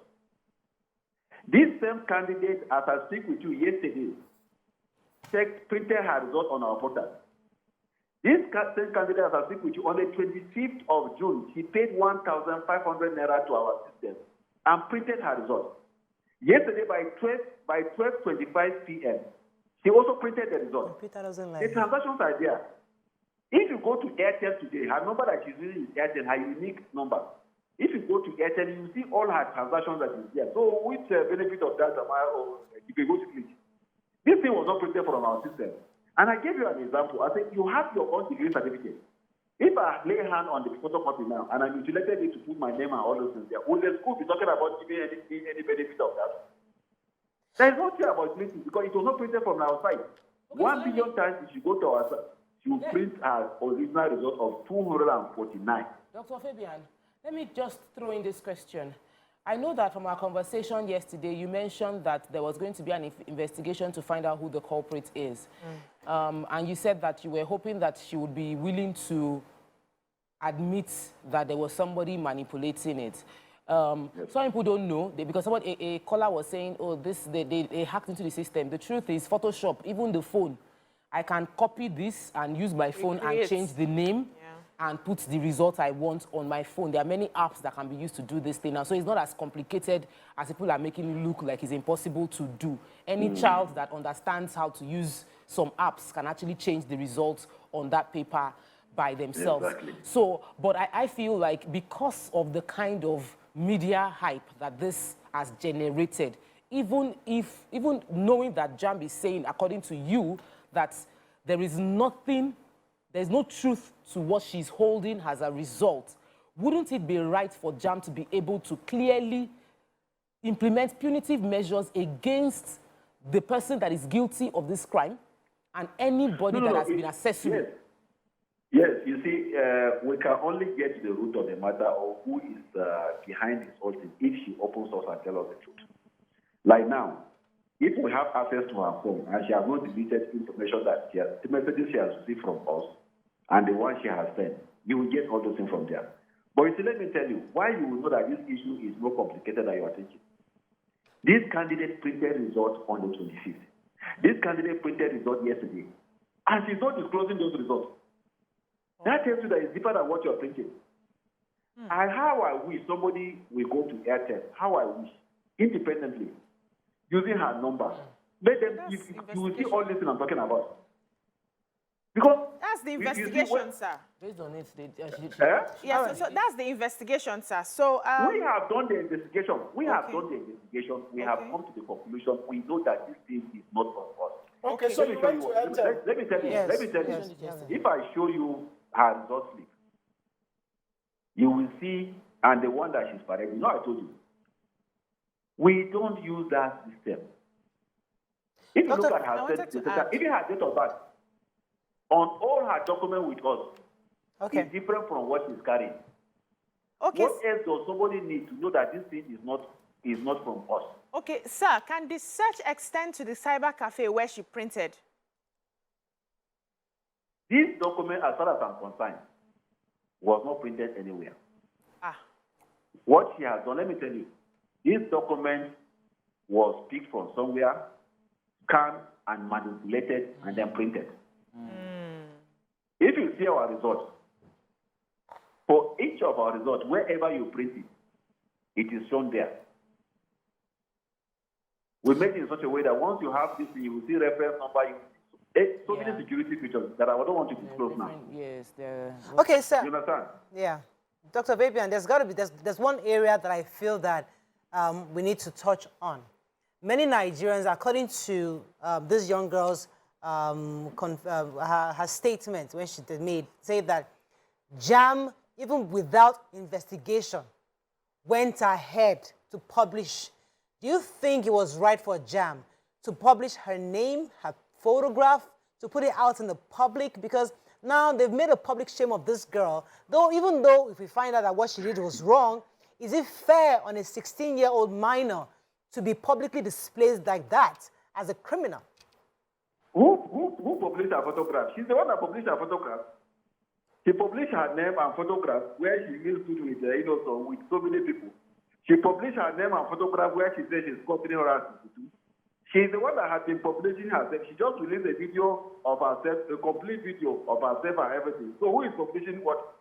This same candidate, as I speak with you yesterday, printed her result on our portal. This same candidate, as I speak with you, on the 25th of June, she paid 1,500 naira to our system and printed her result. Yesterday, by 12:25 p.m., she also printed the result. The transactions are there. If you go to Airtel today, her number that she's using is Airtel, her unique number. If you go to Airtel, you see all her transactions that is there. So, which benefit of that am I, or you can go to click? This thing was not printed from our system. And I gave you an example. I said, you have your own degree certificate. If I lay hand on the photocopy now and I mutilated it to put my name and all those things there, will the school be talking about giving any benefit of that? There is no fear about printing because it was not printed from our side. Okay, 1 billion times if you go to our side, you print our original result of 249. Dr. Fabian, let me just throw in this question. I know that from our conversation yesterday, you mentioned that there was going to be an investigation to find out who the culprit is. And you said that you were hoping that she would be willing to admit that there was somebody manipulating it. Some people don't know, because a caller was saying, oh, they hacked into the system. The truth is, Photoshop, even the phone, I can copy this and use my phone and change the name and put the result I want on my phone. There are many apps that can be used to do this thing now. So it's not as complicated as people are making it look like it's impossible to do. Any child that understands how to use some apps can actually change the results on that paper by themselves. Exactly. So, but I feel like because of the kind of media hype that this has generated, even knowing that Jamb is saying, according to you, that there is nothing, there's no truth to what she's holding as a result, wouldn't it be right for Jamb to be able to clearly implement punitive measures against the person that is guilty of this crime and anybody that has been accessory? Yes, you see, we can only get to the root of the matter of who is behind this whole thing if she opens us and tells us the truth. Like now, if we have access to her phone and she has not deleted information that she has, the messages she has received from us and the one she has sent, you will get all those things from there. But you see, let me tell you, why you will know that this issue is more complicated than you are thinking. This candidate printed results on the 25th. This candidate printed results yesterday. And she's not disclosing those results. That tells you that it's deeper than what you're printing. And how I wish somebody will go to Airtel, how I wish, independently, using her number. Let them, you will see all this thing I'm talking about. Because that's the investigation, sir. Based on it, yes, so that's the investigation, sir. So we have done the investigation. We have come to the conclusion. We know that this thing is not for us. Okay, so you went to Airtel. Let me tell you. Let me tell you. If I show you her result slip, you will see, and the one that she's parading. You know, I told you. We don't use that system. If you look at her certificate, even her date of birth, on all her documents with us, is different from what she's carrying. Okay. What else does somebody need to know that this thing is not from us? Okay, sir, can the search extend to the cyber cafe where she printed? This document, as far as I'm concerned, was not printed anywhere. What she has done, let me tell you, this document was picked from somewhere, scanned and manipulated, and then printed. If you see our results, for each of our results, wherever you print it, it is shown there. We made it in such a way that once you have this, you will see reference number, so many security features that I don't want to disclose now. Yes, okay, sir. You understand? Yeah. Dr. Fabian, there's one area that I feel that we need to touch on. Many Nigerians, according to this young girl's her statement when she made, say that Jamb, even without investigation, went ahead to publish. Do you think it was right for Jamb to publish her name, her photograph, to put it out in the public? Because now they've made a public shame of this girl. Even though if we find out that what she did was wrong, is it fair on a 16-year-old minor to be publicly displayed like that as a criminal? Who published her photograph? She's the one that published her photograph. She published her name and photograph where she used to with Innoson with so many people. She published her name and photograph where she says she's continuing her activity. She's the one that has been publishing herself. She just released a video of herself, a complete video of herself and everything. So who is publishing what?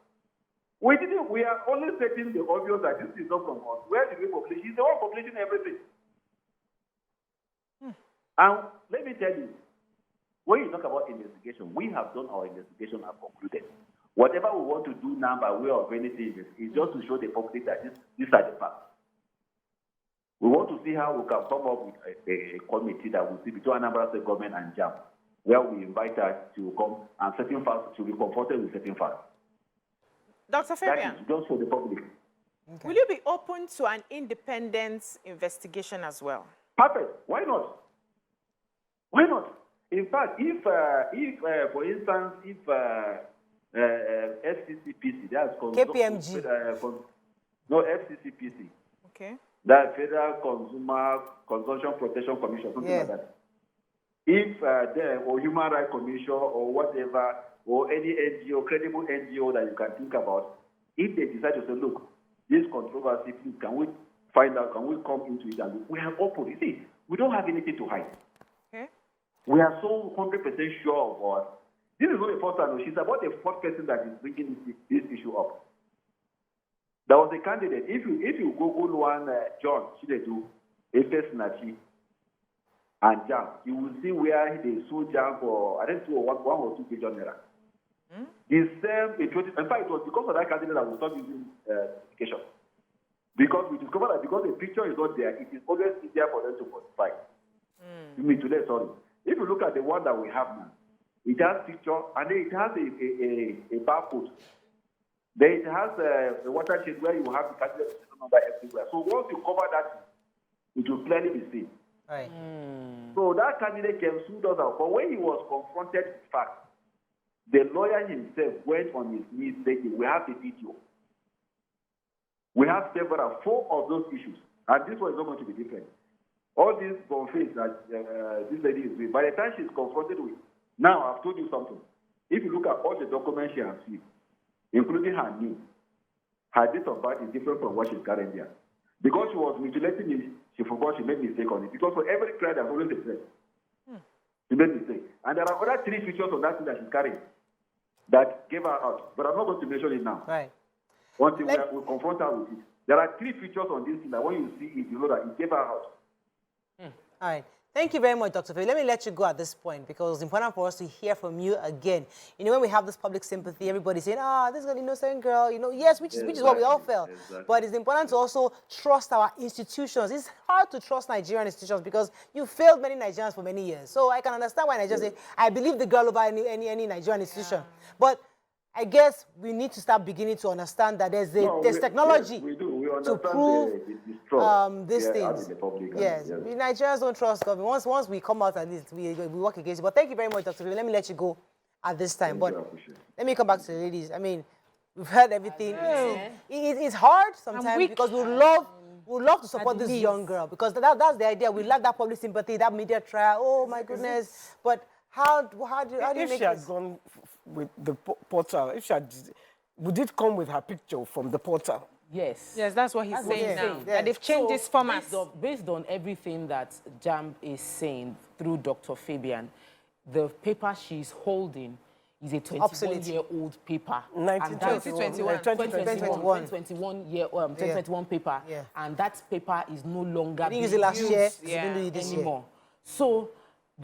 We are only stating the obvious that this is not from us. Where did we publish? She's the one publishing everything. And let me tell you, when you talk about investigation, we have done our investigation and concluded. Whatever we want to do now by way of anything is just to show the public that these are the facts. We want to see how we can come up with a committee that will see between Anambra State government and Jamb, where we invite her to come and certain facts to be confronted with certain facts. Dr. Fabian, that is just for the public. Will you be open to an independent investigation as well? Perfect. Why not? Why not? In fact, if for instance, if FCCPC, that's KPMG. No, FCCPC. Okay. That Federal Consumer Consumption Protection Commission, something like that. If or Human Rights Commission or whatever, or any NGO, credible NGO that you can think about, if they decide to say, look, this controversy, please, can we find out, can we come into it? And we have open. You see, we don't have anything to hide. Okay. We are so 100% sure of us. This is not the first time. She's about the fourth person that is bringing this issue up. There was a candidate. If you Google one John Chinedu, Efes Nachi, and Jamb, you will see where they sued Jamb for, I think, one or 2 billion naira. The same, in fact, it was because of that candidate that we stopped using education. Because we discovered that because the picture is not there, it is always easier for them to modify. Sorry. If you look at the one that we have now, it has picture and then it has a barcode. Then it has a watershed where you have the candidate number everywhere. So once you cover that, it will clearly be seen. Right. So that candidate came sued us out. But when he was confronted with facts, the lawyer himself went on his knees saying, we have the video. We have 4 of those issues. And this one is not going to be different. All these bonfires that this lady is doing, by the time she's confronted with, now I've told you something. If you look at all the documents she has seen, including her name, her date of birth is different from what she's carrying there. Because she was mutilating it, she forgot she made mistake on it. Because for every crime, there's always a threat. She made mistake. And there are other 3 features of that thing that she's carrying that gave her out. But I'm not going to mention it now. Right. Until we confront her with it. There are 3 features on this thing that when you see it, you know that it gave her out. All right. Thank you very much, Dr. Faye. Let me let you go at this point because it's important for us to hear from you again. You know, when we have this public sympathy, everybody's saying, this is an innocent girl, you know, yes, which is what we all felt. Exactly. But it's important to also trust our institutions. It's hard to trust Nigerian institutions because you failed many Nigerians for many years. So I can understand why Nigerians say, I believe the girl over any Nigerian institution. But I guess we need to start beginning to understand that there's technology to prove these things. Yes, Nigerians don't trust government. Once we come out at least, we work against it. But thank you very much, Dr. Let me let you go at this time. But let me come back to the ladies. I mean, we've heard everything. It's hard sometimes because we love to support this young girl because that's the idea. We love that public sympathy, that media trial. Oh my goodness! But how do you make this? If she had gone with the portal, would it come with her picture from the portal? Yes. Yes, that's what he's saying now. That they've changed this format. Based on everything that Jamb is saying through Dr. Fabian, the paper she's holding is a 21-year-old paper. 2021 paper. Yeah. And that paper is no longer being used last year, anymore. So,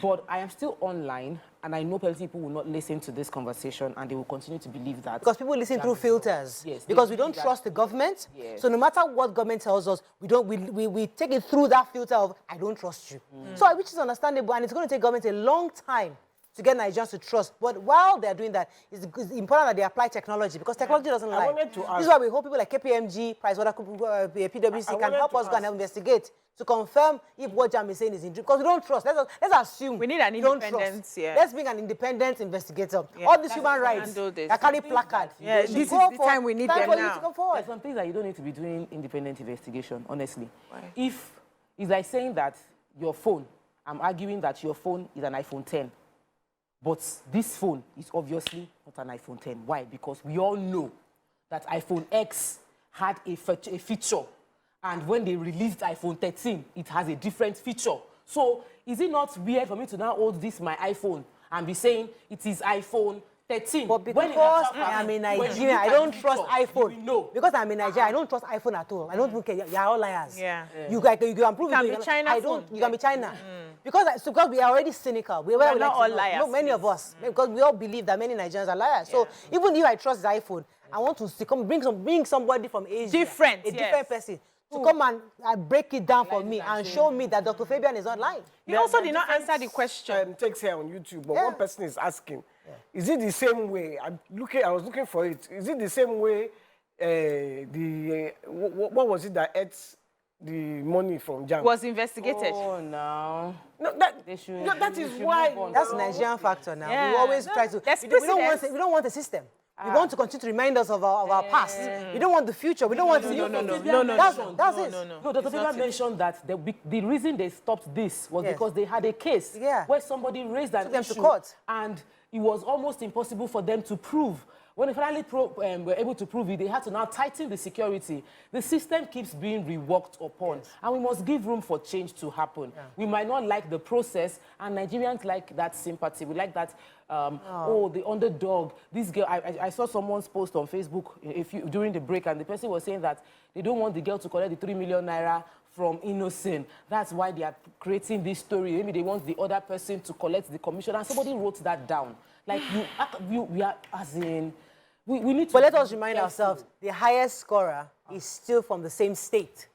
but I am still online, and I know people will not listen to this conversation, and they will continue to believe that. Because people listen through filters. Yes. Because we don't trust the government. Yes. So no matter what government tells us, we take it through that filter of, I don't trust you. So which is understandable, and it's going to take government a long time to get Nigerians to trust. But while they're doing that, it's important that they apply technology, because technology doesn't lie. This is why we hope people like KPMG, PwC can help us go and investigate to confirm if what Jamb is saying is true. Because we don't trust. Let's assume. We need an independent, Let's bring an independent investigator. All these human rights, they carry placards. This is the time we need them now. There's some things that you don't need to be doing independent investigation, honestly. Why? If it's like saying that your phone, I'm arguing that your phone is an iPhone 10. But this phone is obviously not an iPhone 10. Why? Because we all know that iPhone X had a feature. And when they released iPhone 13, it has a different feature. So is it not weird for me to now hold this, my iPhone, and be saying it is iPhone 13? But because I'm in Nigeria, I don't trust iPhone. No. Because I'm in Nigeria, I don't trust iPhone at all. I don't think you're all liars. Yeah. You can prove it. Can be China I don't. You can be China. Because we are already cynical. We're not all liars. No, many of us. Because we all believe that many Nigerians are liars. So even if I trust the iPhone, I want to come bring somebody from Asia. Different. A different person. To come and break it down for me and show me that Dr. Fabian is not lying. You also did not answer the question. Takes here on YouTube, but one person is asking, is it the I was looking for it. Is it the same way what was it that ate the money from Jamb? Was investigated. Oh, no. No, that is why. That's the Nigerian factor now. Yeah. We always try to. We don't want a system. We want to continue to remind us of our past. We don't want the future. We don't want to. No. That's it. No, Dr. Fabian mentioned that the reason they stopped this was because they had a case where somebody raised an issue to court. and it was almost impossible for them to prove. When they finally were able to prove it, they had to now tighten the security. The system keeps being reworked upon, and we must give room for change to happen. We might not like the process, and Nigerians like that sympathy. We like that, the underdog. This girl, I saw someone's post on Facebook during the break, and the person was saying that they don't want the girl to collect the 3 million naira from Innoson. That's why they are creating this story. Maybe they want the other person to collect the commission, and somebody wrote that down. Like, we are, as in, we need to... But let us remind ourselves, the highest scorer is still from the same state.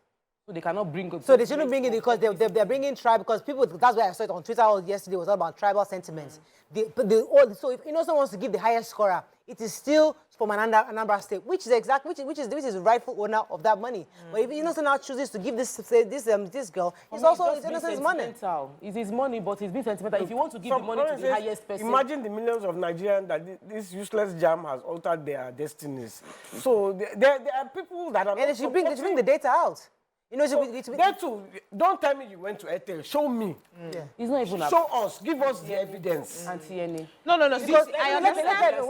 So they cannot bring... So they shouldn't bring it because they're bringing tribe, because people, that's why I saw it on Twitter yesterday, was all about tribal sentiments. So if Innoson wants to give the highest scorer, it is still from an Anambra state, which is the rightful owner of that money. But if Innoson now chooses to give this girl, it's also Innoson's money. It's his money, but it's been sentimental. If you want to give the money to the highest person... Imagine the millions of Nigerians that this useless Jamb has altered their destinies. So there are people that are... And they should bring the data out. You know, don't tell me you went to Airtel. Show me. It's not even show us. Give us the evidence. Anti-any. No. Because I understand.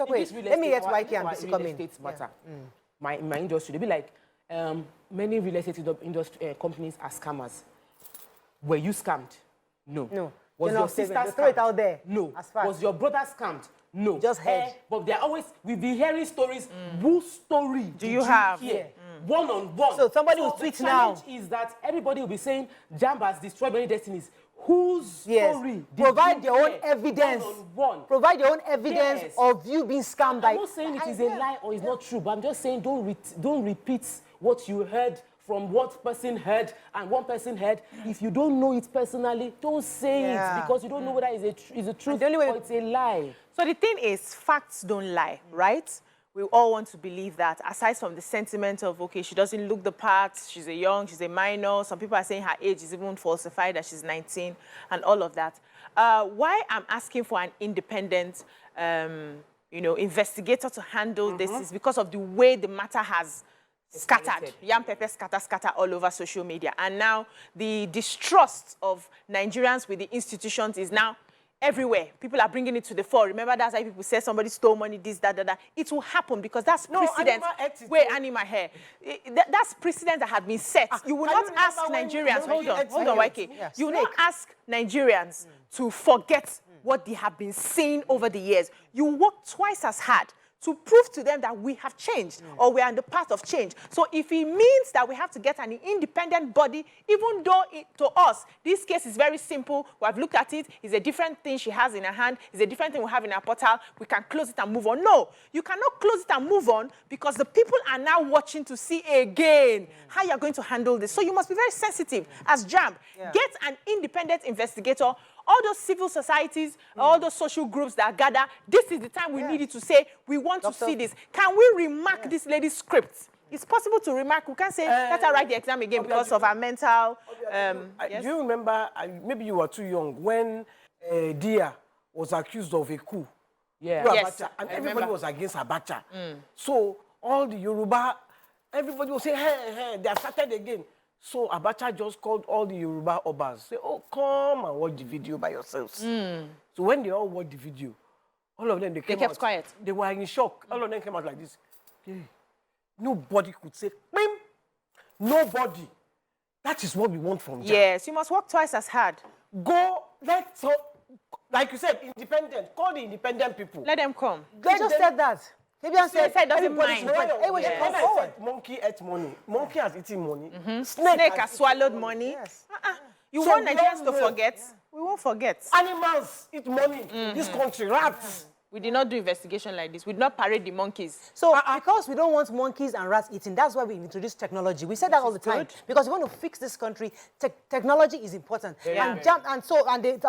Wait. Let me get YK and BC come in. Matter. My industry, they be like, many real estate companies are scammers. Were you scammed? No. Was your sister scammed? Throw it out there. No. Was your brother scammed? No. Just heard. But they're always, we've been hearing stories. Whose story do you have here? One-on-one. So somebody will tweet now. The challenge is that everybody will be saying Jamb has destroyed many destinies. Whose story? Provide your own evidence. One-on-one. Provide your own evidence of you being scammed. I'm not saying it is a lie or it's not true, but I'm just saying don't repeat what you heard from what person heard and one person heard. If you don't know it personally, don't say it, because you don't know whether it's a truth or it's a lie. So the thing is, facts don't lie, right? We all want to believe that, aside from the sentiment of, okay, she doesn't look the part, she's she's a minor. Some people are saying her age is even falsified, that she's 19, and all of that. Why I'm asking for an independent, investigator to handle this is because of the way the matter has scattered. Yam pepper scatter all over social media. And now the distrust of Nigerians with the institutions is now everywhere. People are bringing it to the fore. Remember, that's why people say somebody stole money, this, that. It will happen because that's precedent. Wait, Anima here. That's precedent that had been set. You will not ask Nigerians, hold on, YK. You will not ask Nigerians to forget what they have been saying over the years. You work twice as hard to prove to them that we have changed or we are on the path of change. So if it means that we have to get an independent body, even though to us, this case is very simple, we have looked at it, it's a different thing she has in her hand, it's a different thing we have in our portal, we can close it and move on. No, you cannot close it and move on because the people are now watching to see again how you're going to handle this. So you must be very sensitive as Jamb. Get an independent investigator. All those civil societies, all those social groups that gather, this is the time we need you to say, we want to see this. Can we remark this lady's script? It's possible to remark. We can't say, let her write the exam again because of her mental... Do you remember, maybe you were too young, when Dia was accused of a coup? Yes. And everybody was against Abacha. So all the Yoruba, everybody was saying, hey, they have started again. So Abacha just called all the Yoruba Obas. Say, oh, come and watch the video by yourselves. So when they all watched the video, all of them, they came kept out. quiet. They were in shock. All of them came out like this. Hey, nobody could say, Bim! Nobody. That is what we want from Jamb. Yes, you must work twice as hard. Go, like you said, independent. Call the independent people. Let them come. They just said that. Fabian said said doesn't everybody mind. should come. Everybody should come forward. Monkey ate money. Monkey has eaten money. Snake has swallowed money. Yes. You So want we Nigerians all to know. forget? We won't forget. Animals eat money in this country. Rats. We did not do investigation like this. We did not parade the monkeys. So because we don't want monkeys and rats eating, that's why we introduced technology. We say that all the time. good. Because we want to fix this country, technology is important. And Jamb,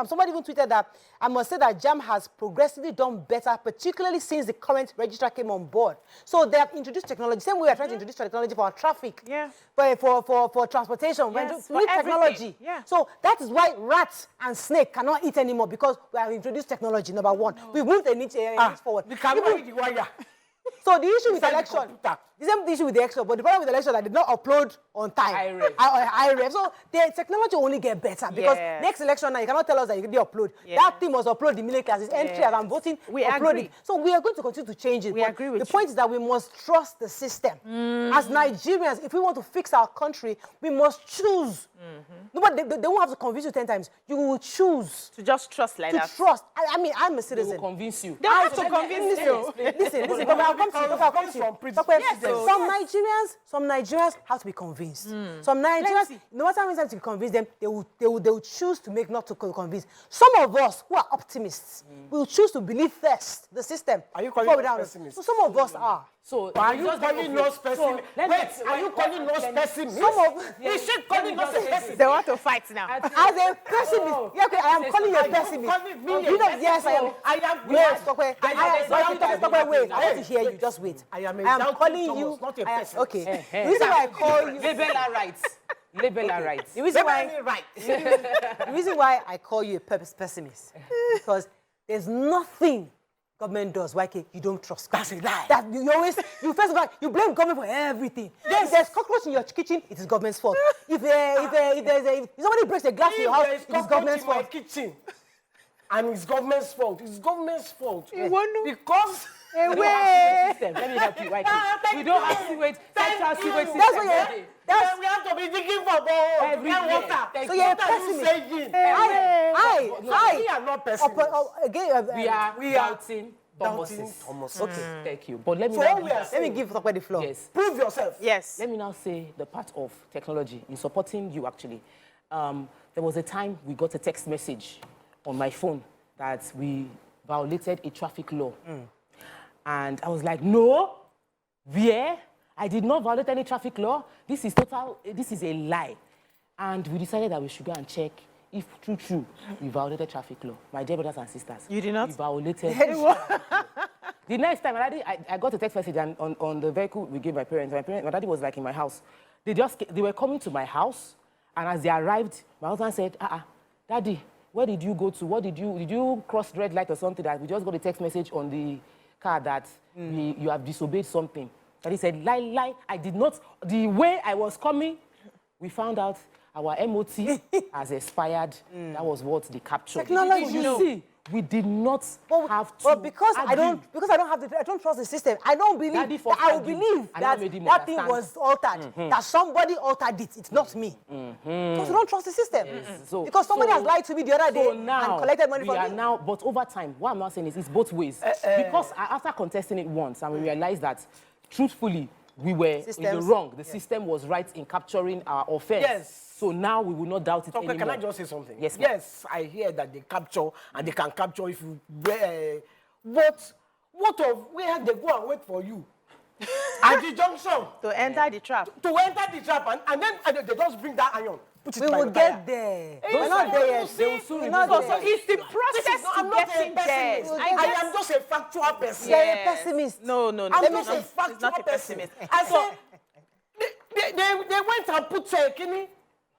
somebody even tweeted that, I must say that Jamb has progressively done better, particularly since the current registrar came on board. So they have introduced technology. Same way we are trying to introduce technology for our traffic. Yeah. For transportation. Yes, we for need everything. technology. Yeah. So that is why rats and snake cannot eat anymore, because we have introduced technology, number one. We've moved the niche forward. We cannot eat the wire. So the issue with Inside the election, computer. the same issue with the election, but the problem with the election that did not upload on time. IREF. So the technology will only get better because Yes. next election now you cannot tell us that you didn't upload. Yes. That thing must upload the military classes, entry as I'm voting, We upload agree. it. So we are going to continue to change it. We But agree with the you. point is that we must trust the system. As Nigerians, if we want to fix our country, we must choose. Nobody, they won't have to convince you 10 times. You will choose To just trust like to that. trust. I mean, I'm a They citizen. will convince you. They have to convince you. Listen, but I'll come to you. I'll come to you. Some Nigerians have to be convinced. Some Nigerians, no matter how many times you convince them, they will choose to make not to convince. Some of us who are optimists will choose to believe first the system. Are you calling before we us down- pessimists? So some of us are. So Are you calling us pessimist? Wait, are you calling us pessimist? Is she calling us pessimist? They want to fight now. As a pessimist, yeah, okay, I am calling you a pessimist. You know, yes, I am. I am. Wait, stop wait. I am Wait. I want to hear you. Just wait. I am calling you. Thomas, not a person. Okay. The reason why I call you. Label our rights. Label our rights. The reason why I call you a pessimist, because there's nothing government does why you don't trust. That's a lie. That you first of all you blame government for everything. Yes. If there's cockroach in your kitchen, it is government's fault. If somebody breaks a glass in your house, it is government's in my fault. kitchen, and it's government's fault. It's government's fault. Because Let me help you. We don't have sewage. Central sewage system. That's what we have to be digging for Every year. water. So you're a What are you pessimist. saying? We are not pessimists. We are doubting Thomases. Thomas. Okay, thank you. But let me So now all we are Let me give Tokwe the floor. yes. Prove yourself. Yes. Let me now say the part of technology in supporting you, actually. There was a time we got a text message on my phone that we violated a traffic law. And I was like, no, where? I did not violate any traffic law. This is a lie. And we decided that we should go and check if true, we violated traffic law. My dear brothers and sisters. You did not? We violated traffic law. The next time, I got a text message and on the vehicle we gave my parents. My daddy was like in my house. They were coming to my house, and as they arrived, my husband said, Daddy, where did you go to? What did you cross red light or something? That we just got a text message on the car that you have disobeyed something. And he said, lie, I did not. The way I was coming, we found out our MOT has expired. That was what they captured. Technology. You see, we did not have to. But because I argue. don't trust the system. I don't believe Daddy that first I will argued, believe and I that made him that thing understand. was altered. That somebody altered it. It's not me. Because we don't trust the system. So- because somebody so- has lied to me the other day So now, and collected money we from are me. now, but over time, what I'm not saying is it's both ways. Because after contesting it once, and we realized that, truthfully, we were in the Systems. wrong. The system was right in capturing our offense. Yes. So now we will not doubt it Doctor, anymore. can I just say something? Yes, ma'am. Yes, I hear that they capture and they can capture if you. But what of where they go and wait for you at the junction To enter the trap. to enter the trap and then they just bring that iron. Put it We by will your get tire. there. Hey, We're not so there you yet. see, They will soon we're be not there. there. It's the This process is to I'm not a getting there. pessimist. I am just a factual person. You're a pessimist. No. I'm Let me just a not- factual it's not a person. pessimist. I said, they went and put Kini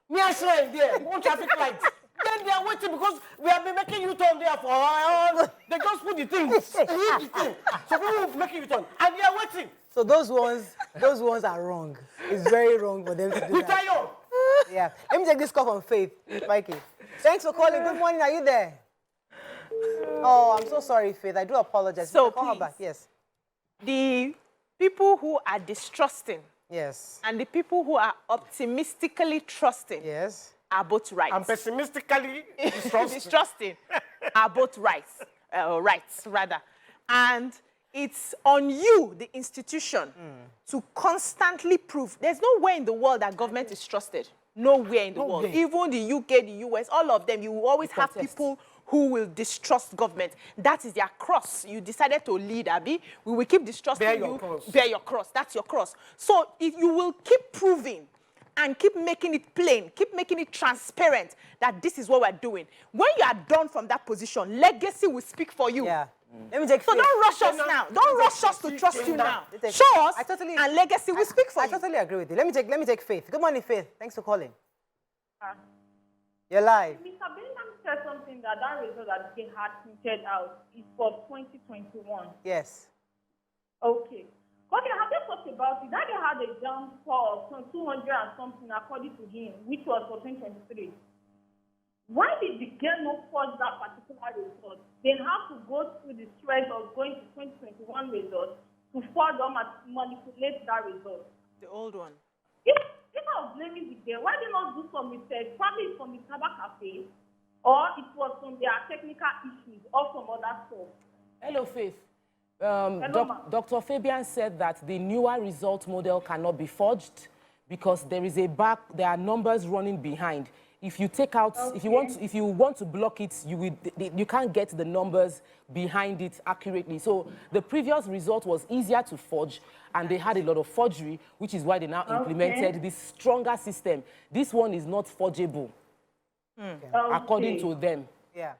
near shrine there, one traffic light. Then they are waiting because we have been making U-turn there for a while. They just put the thing, hit the thing. So people will make U-turn, and they are waiting. So those ones are wrong. It's very wrong for them to do With that. iron. Yeah. Let me take this call from Faith. Mikey. Thanks for calling. Good morning. Are you there? Oh, I'm so sorry, Faith. I do apologize. So Call her please. back. Yes. The people who are distrusting Yes. and the people who are optimistically trusting Yes. are both right. I'm pessimistically distrusting are both rights, rather. And it's on you, the institution, to constantly prove. There's nowhere in the world that government is trusted. Nowhere in the world. Even the UK, the US, all of them, you will always have people who will distrust government. That is their cross. You decided to lead, Abi. We will keep distrusting Bear you. your cross. Bear your cross. That's your cross. So if you will keep proving and keep making it plain, keep making it transparent that this is what we're doing. When you are done from that position, legacy will speak for you. Yeah. Let me take So Faith. don't rush us now. Don't rush us to trust you now. Show us, and legacy will speak for you. I totally agree with you. Let me take Faith. Good morning, Faith. Thanks for calling. You're live. Mr. Bellingham said something that result that they had printed out is for 2021. Yes. Okay. Okay, have they talked about it? That they had a Jamb score of 200 and something according to him, which was for 2023. Why did the girl not forge that particular result? They have to go through the stress of going to 2021 results to forge or manipulate that result. The old one. If I was blaming the girl, why did not do some research? Probably from the Cyber Cafe, or it was from their technical issues or from other stuff. Hello, Faith. Dr. Fabian said that the newer result model cannot be forged because there are numbers running behind. If you take out, if you want to block it, you can't get the numbers behind it accurately. So the previous result was easier to forge, and they had a lot of forgery, which is why they now implemented this stronger system. This one is not forgeable, according to them. Yeah.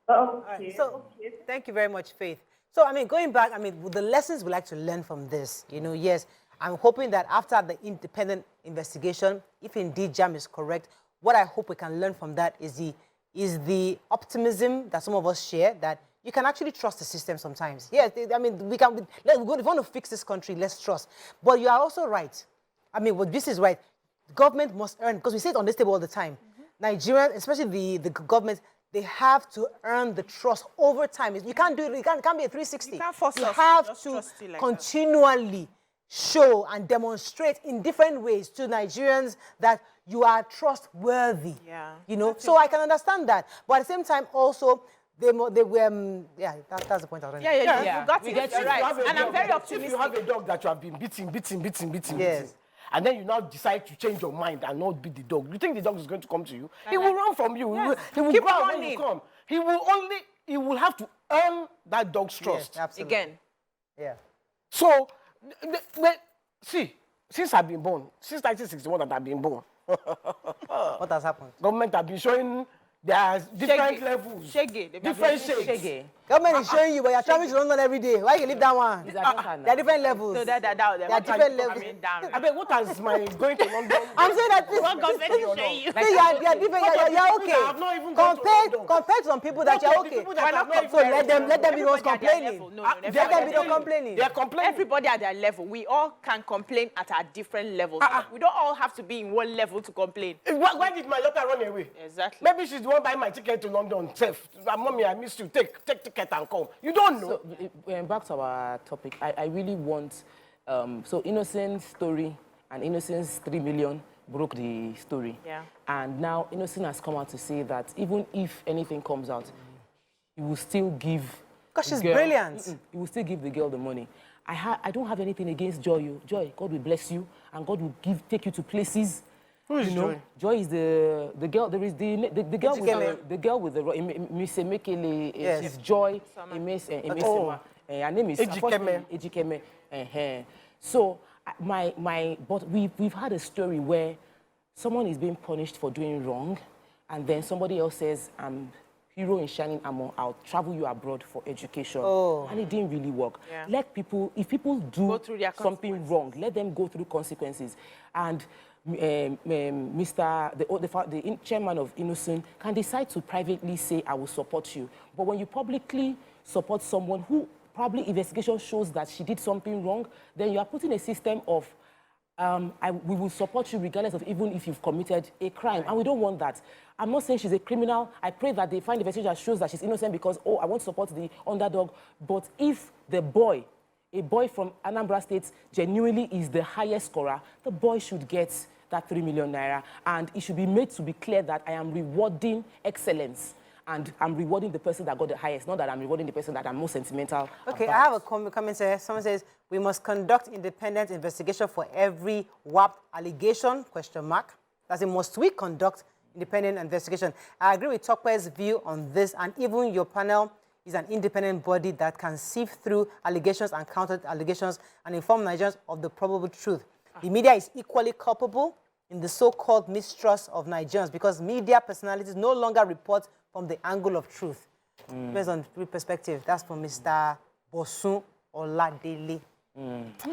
Okay. So thank you very much, Faith. So, I mean, going back, I mean, the lessons we like to learn from this, yes, I'm hoping that after the independent investigation, if indeed Jamb is correct, what I hope we can learn from that is the optimism that some of us share, that you can actually trust the system sometimes. Yes, I mean, if we want to fix this country, let's trust. But you are also right. I mean, this is right. The government must earn, because we say it on this table all the time. Nigerians, especially the government, they have to earn the trust over time. You can't do it. It can't be a 360. You can't force us. You have Just to trust you like continually show and demonstrate in different ways to Nigerians that you are trustworthy. Yeah. So I can understand that. But at the same time, also, they were, that's the point I was trying to make. Yeah. You got it. Right. And I'm very optimistic. If you have a dog that you have been beating, yes. And then you now decide to change your mind and not beat the dog, you think the dog is going to come to you? He will run from you. Yes. He will keep run running. when you come. He will have to earn that dog's trust. Yes, absolutely. Again. Yeah. So, see, since I've been born, since 1961 that I've been born, what has happened? Government have been showing there's different levels. Different shades. Government is showing you, but you're traveling to London every day. Why you leave that one? There are different levels. No, there are different levels. I mean, what has my going to London? I'm saying that what government is showing you? You're different. You're okay. I've not even compared to some people that you're okay. So let them be those complaining. Let them be those complaining. They are complaining. Everybody at their level. We all can complain at our different levels. We don't all have to be in one level to complain. Why did my daughter run away? Exactly. Maybe she's the one buying my ticket to London. Safe. Mommy, I miss you. Take ticket and come. You don't know. So, back to our topic, I really want, so Innocent's story and Innocent's 3 million broke the story. Yeah. And now Innoson has come out to say that even if anything comes out, he will still give. Because she's brilliant. He will still give the girl the money. I don't have anything against Joy. Joy, God will bless you, and God will take you to places. Who is Joy? Joy is the girl. There is the girl with the Mmesoma Ejikeme. Yes. She's Joy. Mmesoma. Her name is Ejikeme. So but we've had a story where someone is being punished for doing wrong, and then somebody else says, hero in shining armor, I'll travel you abroad for education. And it didn't really work. Yeah. Let people, if people do something wrong, let them go through consequences. And the chairman of Innoson can decide to privately say, I will support you. But when you publicly support someone who probably investigation shows that she did something wrong, then you are putting a system of we will support you regardless of even if you've committed a crime. And we don't want that. I'm not saying she's a criminal. I pray that they find the investigation that shows that she's innocent because, oh, I want to support the underdog. But if the boy, a boy from Anambra State, genuinely is the highest scorer, the boy should get that 3 million naira. And it should be made to be clear that I am rewarding excellence. And I'm rewarding the person that got the highest, not that I'm rewarding the person that I'm most sentimental Okay, about. I have a comment here. Someone says, we must conduct independent investigation for every WAP allegation, question mark. That's a must we conduct independent investigation. I agree with Tokwe's view on this, and even your panel is an independent body that can sift through allegations and counter allegations and inform Nigerians of the probable truth. The media is equally culpable in the so-called mistrust of Nigerians because media personalities no longer report from the angle of truth. Based on perspective, that's from Mr. Bosun Oladele.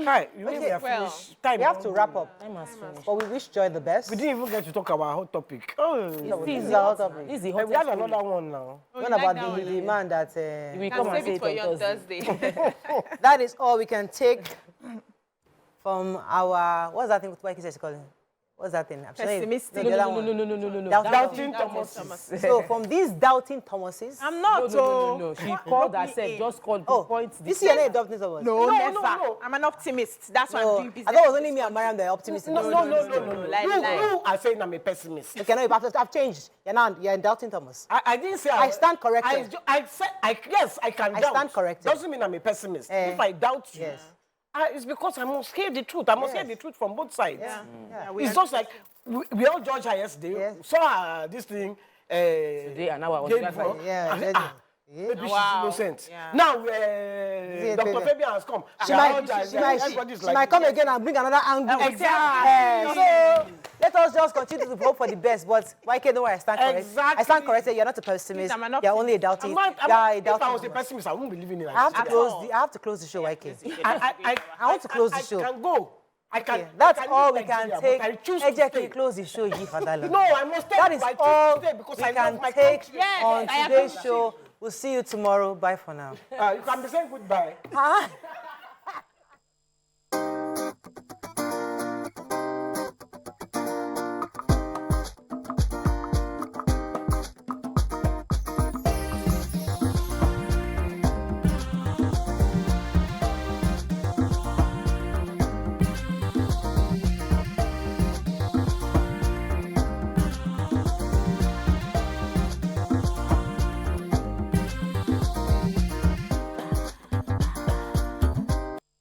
Hi, you mean we are finished? Time We have to wrap up. Time has finished. But we wish Joy the best. We didn't even get to talk about our hot topic. Oh, This is our topic. This is the we hottest have another one now. What about the man that... We come and say it for you on on Thursday. Thursday. That is all we can take from our... What's that thing? What is calling? What's that thing? I'm saying- Pessimistic. No, the other one. No. Doubting Thomases. So from these doubting Thomases... I'm not. No. She called herself, just called the points. This is an doubting Thomas. No, never. I'm an optimist. That's why I'm doing I business. thought it was only me and Mariam that are optimistic. No. You are saying I'm a pessimist. Okay, no, I've changed. You're in doubting Thomas. I didn't say I stand corrected. I said, yes, I can I doubt. stand corrected. Doesn't mean I'm a pessimist. If I doubt you, Yes. it's because I must hear the truth. I must hear the truth from both sides. Yeah. It's just like we all judge her yesterday. Yes. Saw this thing. Today and now I was day glad before. for Yeah, Maybe she's Wow. innocent. Yeah. Now, Yeah, Dr. Fabian has come. She Everybody's might come again and bring another angle. Exactly. So let us just continue to hope for the best. But why can't I stand corrected? Exactly. I stand corrected. You're not a pessimist. I'm an You're only a doubting. If I was a pessimist, I wouldn't be living in I have to Nigeria. close the show, YK. I want to close the show. I can go. I can. Okay, that's I can all leave we can Nigeria, take. but I choose Ejek, to stay. you close the show, you Fadala. No, I must stay. That is I choose all to stay because we I can love my take country. on today's show. We'll see you tomorrow. Bye for now. You can be saying goodbye.